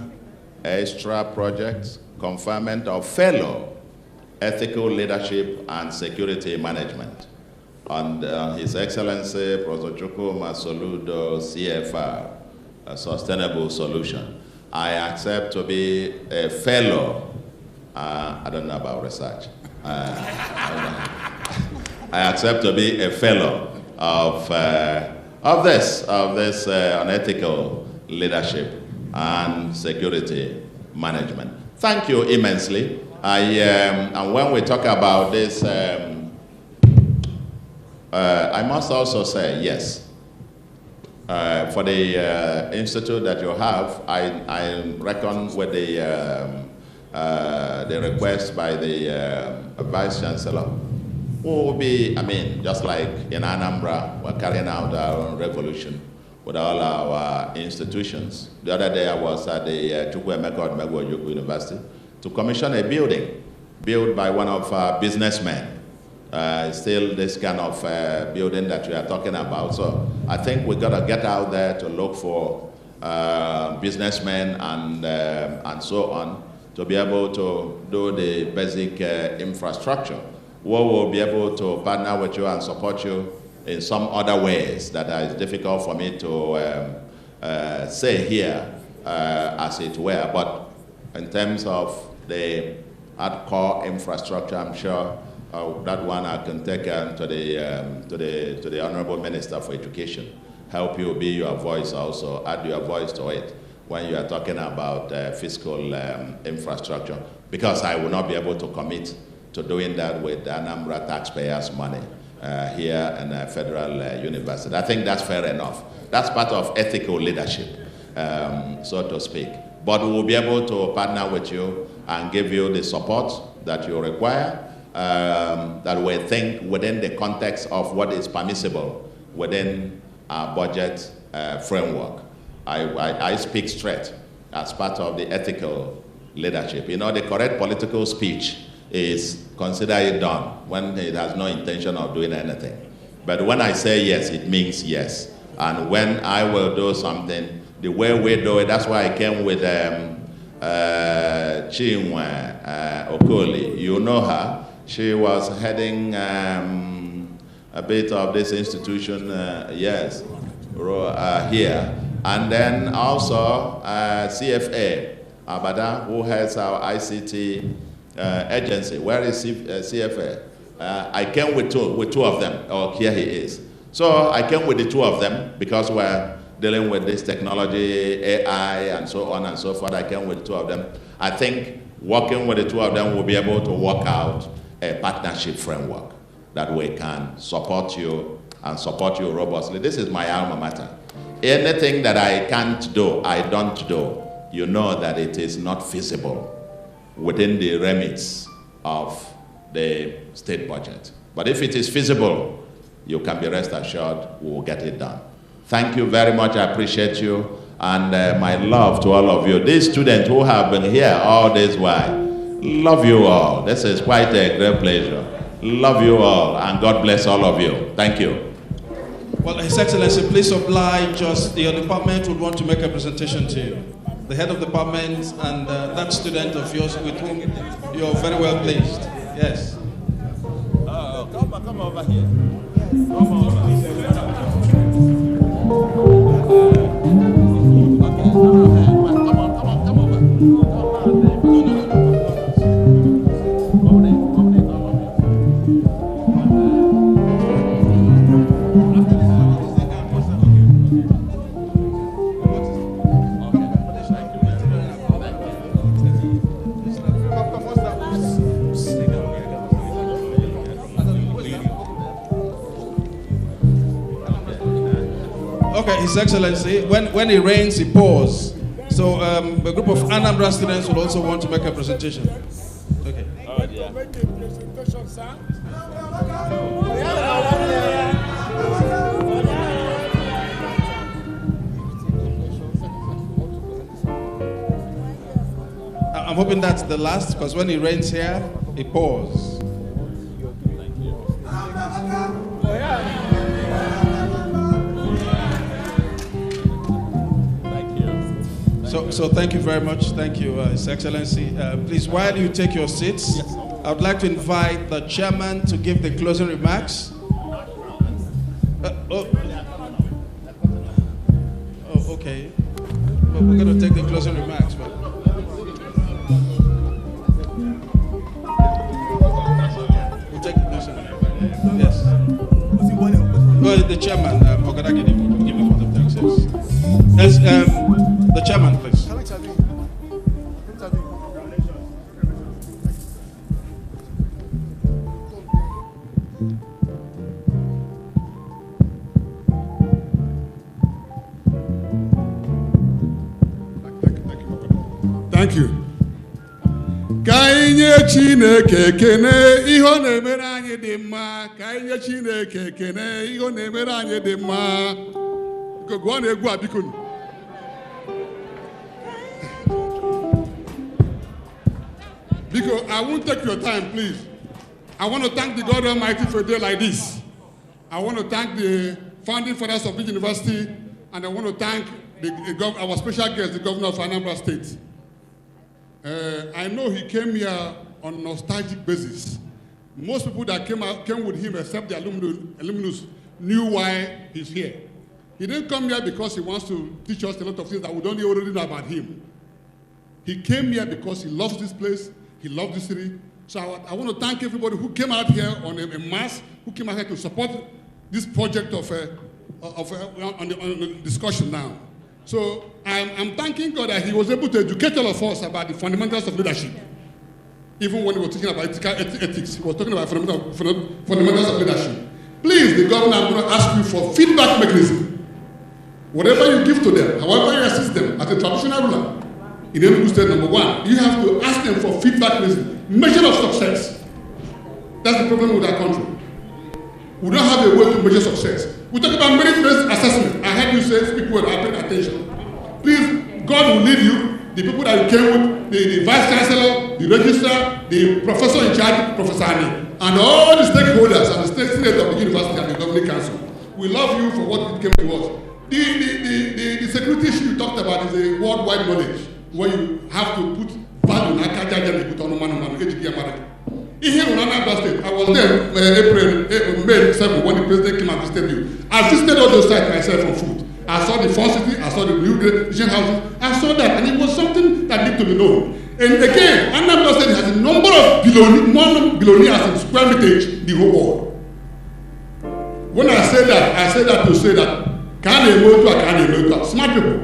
extra projects, conferment of fellow ethical leadership and security management. And His Excellency, Professor Soludo, CFR, a sustainable solution. I accept to be a fellow. I don't know about research. I accept to be a fellow of this unethical leadership and security management. Thank you immensely. And when we talk about this, I must also say yes. For the institute that you have, I reckon with the request by the Vice Chancellor, who will be, just like in Anambra, we're carrying out our own revolution with all our institutions. The other day I was at the Chukwuemeka Odumegwu University to commission a building built by one of our businessmen. Still this kind of building that we are talking about. So I think we got to get out there to look for businessmen and so on to be able to do the basic infrastructure. We will be able to partner with you and support you in some other ways that is difficult for me to say here, as it were. But in terms of the hardcore infrastructure, I'm sure that one I can take to the Honorable Minister for Education, help you be your voice also, add your voice to it when you are talking about fiscal infrastructure, because I will not be able to commit to doing that with Anambra taxpayers' money here in a federal university. I think that's fair enough. That's part of ethical leadership, so to speak. But we will be able to partner with you and give you the support that you require, that we think within the context of what is permissible within our budget framework. I speak straight as part of the ethical leadership. You know, the correct political speech is consider it done when it has no intention of doing anything. But when I say yes, it means yes. And when I will do something, the way we do it, that's why I came with Chinwe Okoli. You know her. She was heading a bit of this institution, yes, here. And then also CFA, Abada, who has our ICT agency. Where is CFA? I came with two of them. Oh, here he is. So I came with the two of them because we're dealing with this technology, AI, and so on and so forth. I came with two of them. I think working with the two of them, we'll be able to work out a partnership framework that we can support you and support you robustly. This is my alma mater. Anything that I can't do, I don't do. You know that it is not feasible within the remits of the state budget. But if it is feasible, you can be rest assured we will get it done. Thank you very much. I appreciate you. And my love to all of you. These students who have been here all this while, love you all. This is quite a great pleasure. Love you all, and God bless all of you. Thank you. Well, His Excellency, please oblige us. Your department would want to make a presentation to you. The head of the department and that student of yours with whom you're very well pleased. Yes. Come over here. Come over here. Okay, His Excellency, when it rains, it pours. So a group of Anambra students will also want to make a presentation. Okay. Oh, yeah. Make a presentation, sir. I'm hoping that's the last, because when it rains here, it pours. So thank you very much. Thank you, His Excellency. Please, while you take your seats, yes, I would like to invite the chairman to give the closing remarks. Okay. But we're going to take the closing remarks. But we'll take the closing remarks. Yes. The chairman, give me for the Texas. Yes, the chairman, please. Thank you. Ka inye Chineke ekene ihe ọ na-emere anyị dị mma. Ka inye Chineke ekene ihe ọ na-emere anyị dị mma. Gụọ na-egwu a biko. Because I won't take your time, please. I want to thank the God Almighty for a day like this. I want to thank the founding fathers of this university, and I want to thank our special guest, the governor of Anambra State. I know he came here on a nostalgic basis. Most people that came with him, except the alumnus, knew why he's here. He didn't come here because he wants to teach us a lot of things that we don't already know about him. He came here because he loves this place, he loves this city. So I want to thank everybody who came out here on a mass, who came out here to support this project on the discussion now. So I'm thanking God that he was able to educate all of us about the fundamentals of leadership. Even when he was talking about ethics, he was talking about fundamentals of leadership. Please, the governor, I'm going to ask you for feedback mechanism. Whatever you give to them, however you assist them, as a traditional ruler, in Enugu State, number one, you have to ask them for feedback mechanism, measure of success. That's the problem with our country. We don't have a way to measure success. We talk about merit-based assessment. I heard you say, speak well, I paid attention. Please, God will lead you. The people that you came with, the vice chancellor, the registrar, the professor in charge, Professor Ani, and all the stakeholders and the state senate of the university and the governing council. We love you for what it came to us. The security issue you talked about is a worldwide knowledge, where you have to put value in Akaja and put on man. Here in Anambra State, I was there May 7 when the president came and visited you. I visited all those sites myself for food. I saw the Fort City, I saw the new generation houses, I saw that, and it was something that needed to be known. And again, Anambra State has a number of billionaires in square meterage in the whole world. When I say that to say that, smart people,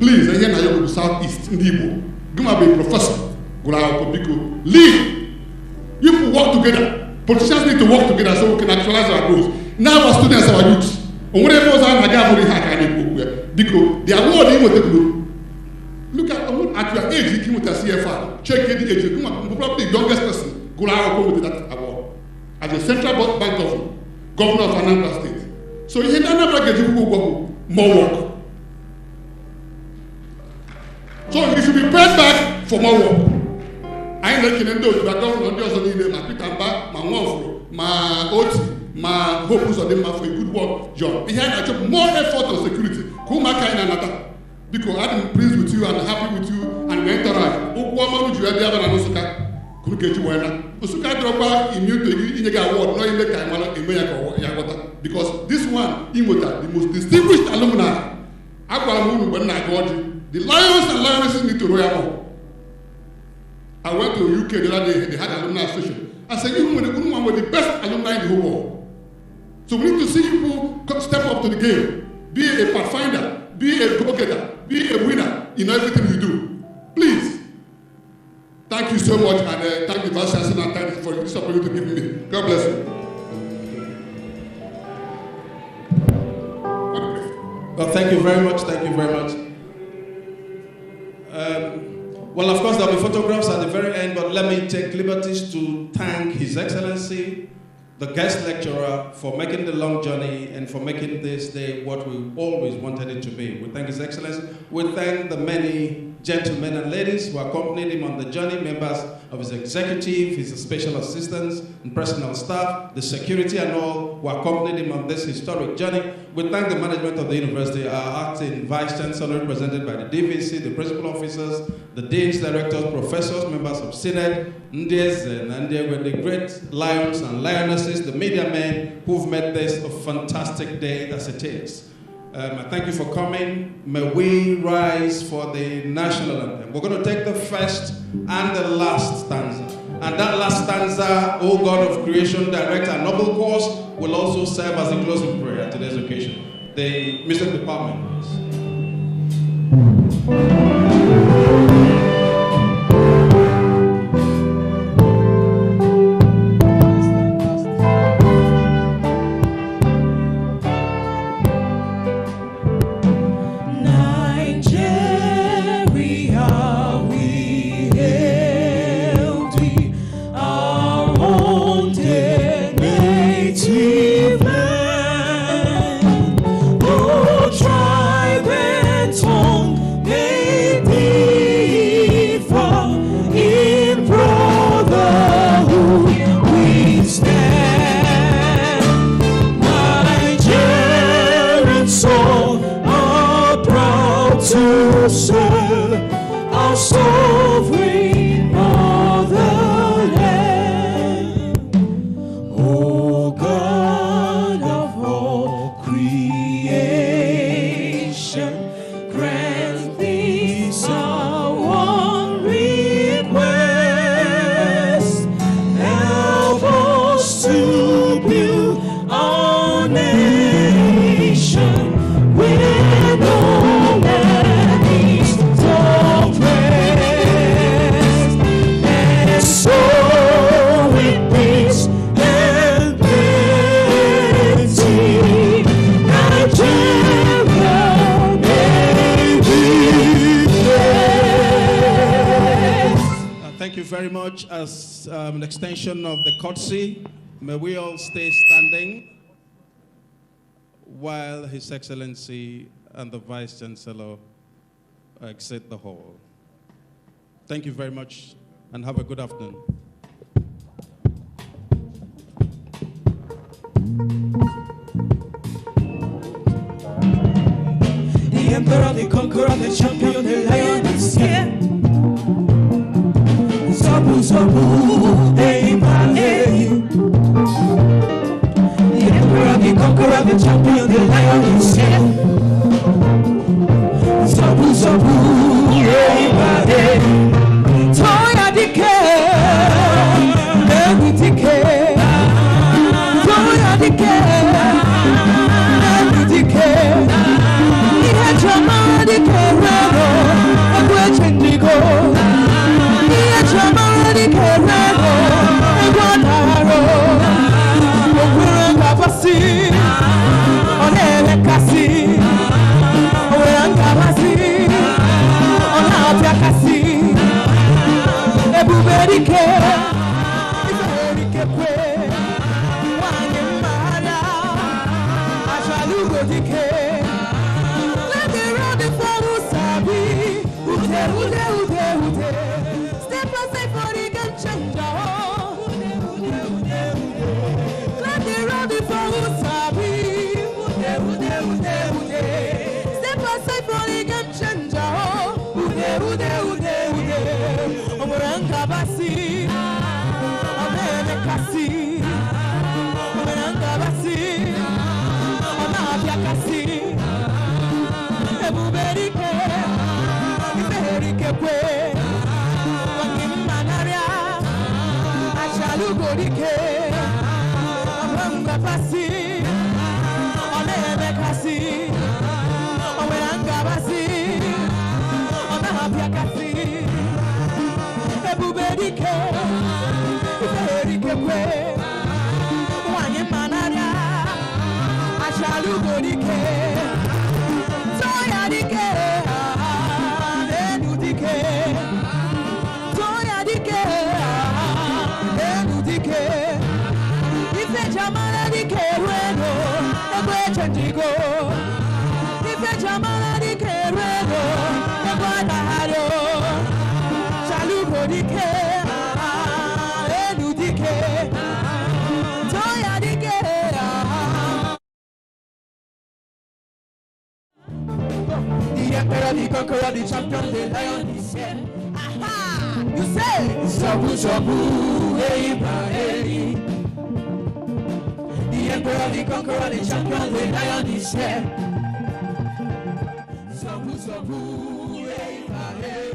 please, and here I go to Southeast in Igbo, give me a professor, lead. You work together. Politicians need to work together so we can actualize our goals. Now our students, our youths, because the award you will look at your age, you came with a CFR, check the age, probably the youngest person, go out with that award. As a central bank governor of Anambra State. So in Anambra get more work. So you should be paid back for more work. I ain't looking at those that don't just need them, my Pitamba, my Monfro, my Oti, my Hopus of them for a good work job. Behind I took more effort on security. Kumaka in another. Because I'm pleased with you and happy with you and mentorship. Okwama would you have the other Nsukka? Could get you one. Nsukka drop immune to you in a award, not in the Kaimala in Mayako. Because this one, Imota, the most distinguished alumni, Aquamu, when I got you, the lions and lionesses need to royal. I went to UK the other day, they had an alumni association. I said, you were the best alumni in the whole world. So we need to see people step up to the game. Be a pathfinder, be a go-getter, be a winner in everything you do. Please. Thank you so much, and thank the Vice Chancellor and thank you for this opportunity to give me. God bless you. Well, thank you very much. Thank you very much. Well, of course, there will be photographs at the very end, but let me take liberties to thank His Excellency, the guest lecturer, for making the long journey and for making this day what we always wanted it to be. We thank His Excellency. We thank the many gentlemen and ladies who accompanied him on the journey, members of his executive, his special assistants and personal staff, the security and all who accompanied him on this historic journey. We thank the management of the university, our acting Vice Chancellor represented by the DVC, the principal officers, the deans, directors, professors, members of Senate, Ndiez and the great lions and lionesses, the media men who've made this a fantastic day as it is. I thank you for coming. May we rise for the national anthem. We're going to take the first and the last stanza. And that last stanza, O God of creation, direct our noble course, will also serve as a closing prayer at today's occasion. The Music Department, please. To serve our sovereign motherland, O God of all creation, grant this our one request. Help us to build our nation with no very much. As an extension of the courtesy, may we all stay standing while His Excellency and the Vice Chancellor exit the hall. Thank you very much and have a good afternoon. The Emperor, the Conqueror, the Champion, the Lion is here. Sabu Sabu, hey man, hey you. The Emperor, the Conqueror, the Champion, the Lion is here. Sabu Sabu, hey man, hey. Toya dike, every dike. Toya dike, every dike. Ihe chama dike rero, agwe chendigo. Chamani Kerego, Eguanaro, Okurangabasi, Onelekasi, Oangabasi, Onapiakasi, Ebuberike, Iberike, Wanyemara, Ajalugo dike. Let the road for Usabi, Ute, Ute, Ute, Ute. the conqueror, the champion, the lion is here. Aha! You say, Sabu Sabu, hey, hey. The emperor, the conqueror, the champion, the lion is here. Sabu Sabu, hey, hey.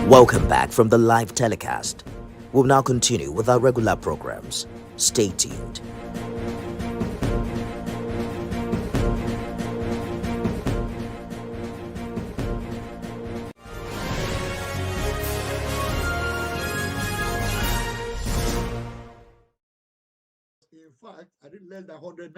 Welcome back from the live telecast. We'll now continue with our regular programs. Stay tuned. In fact, I didn't learn that 100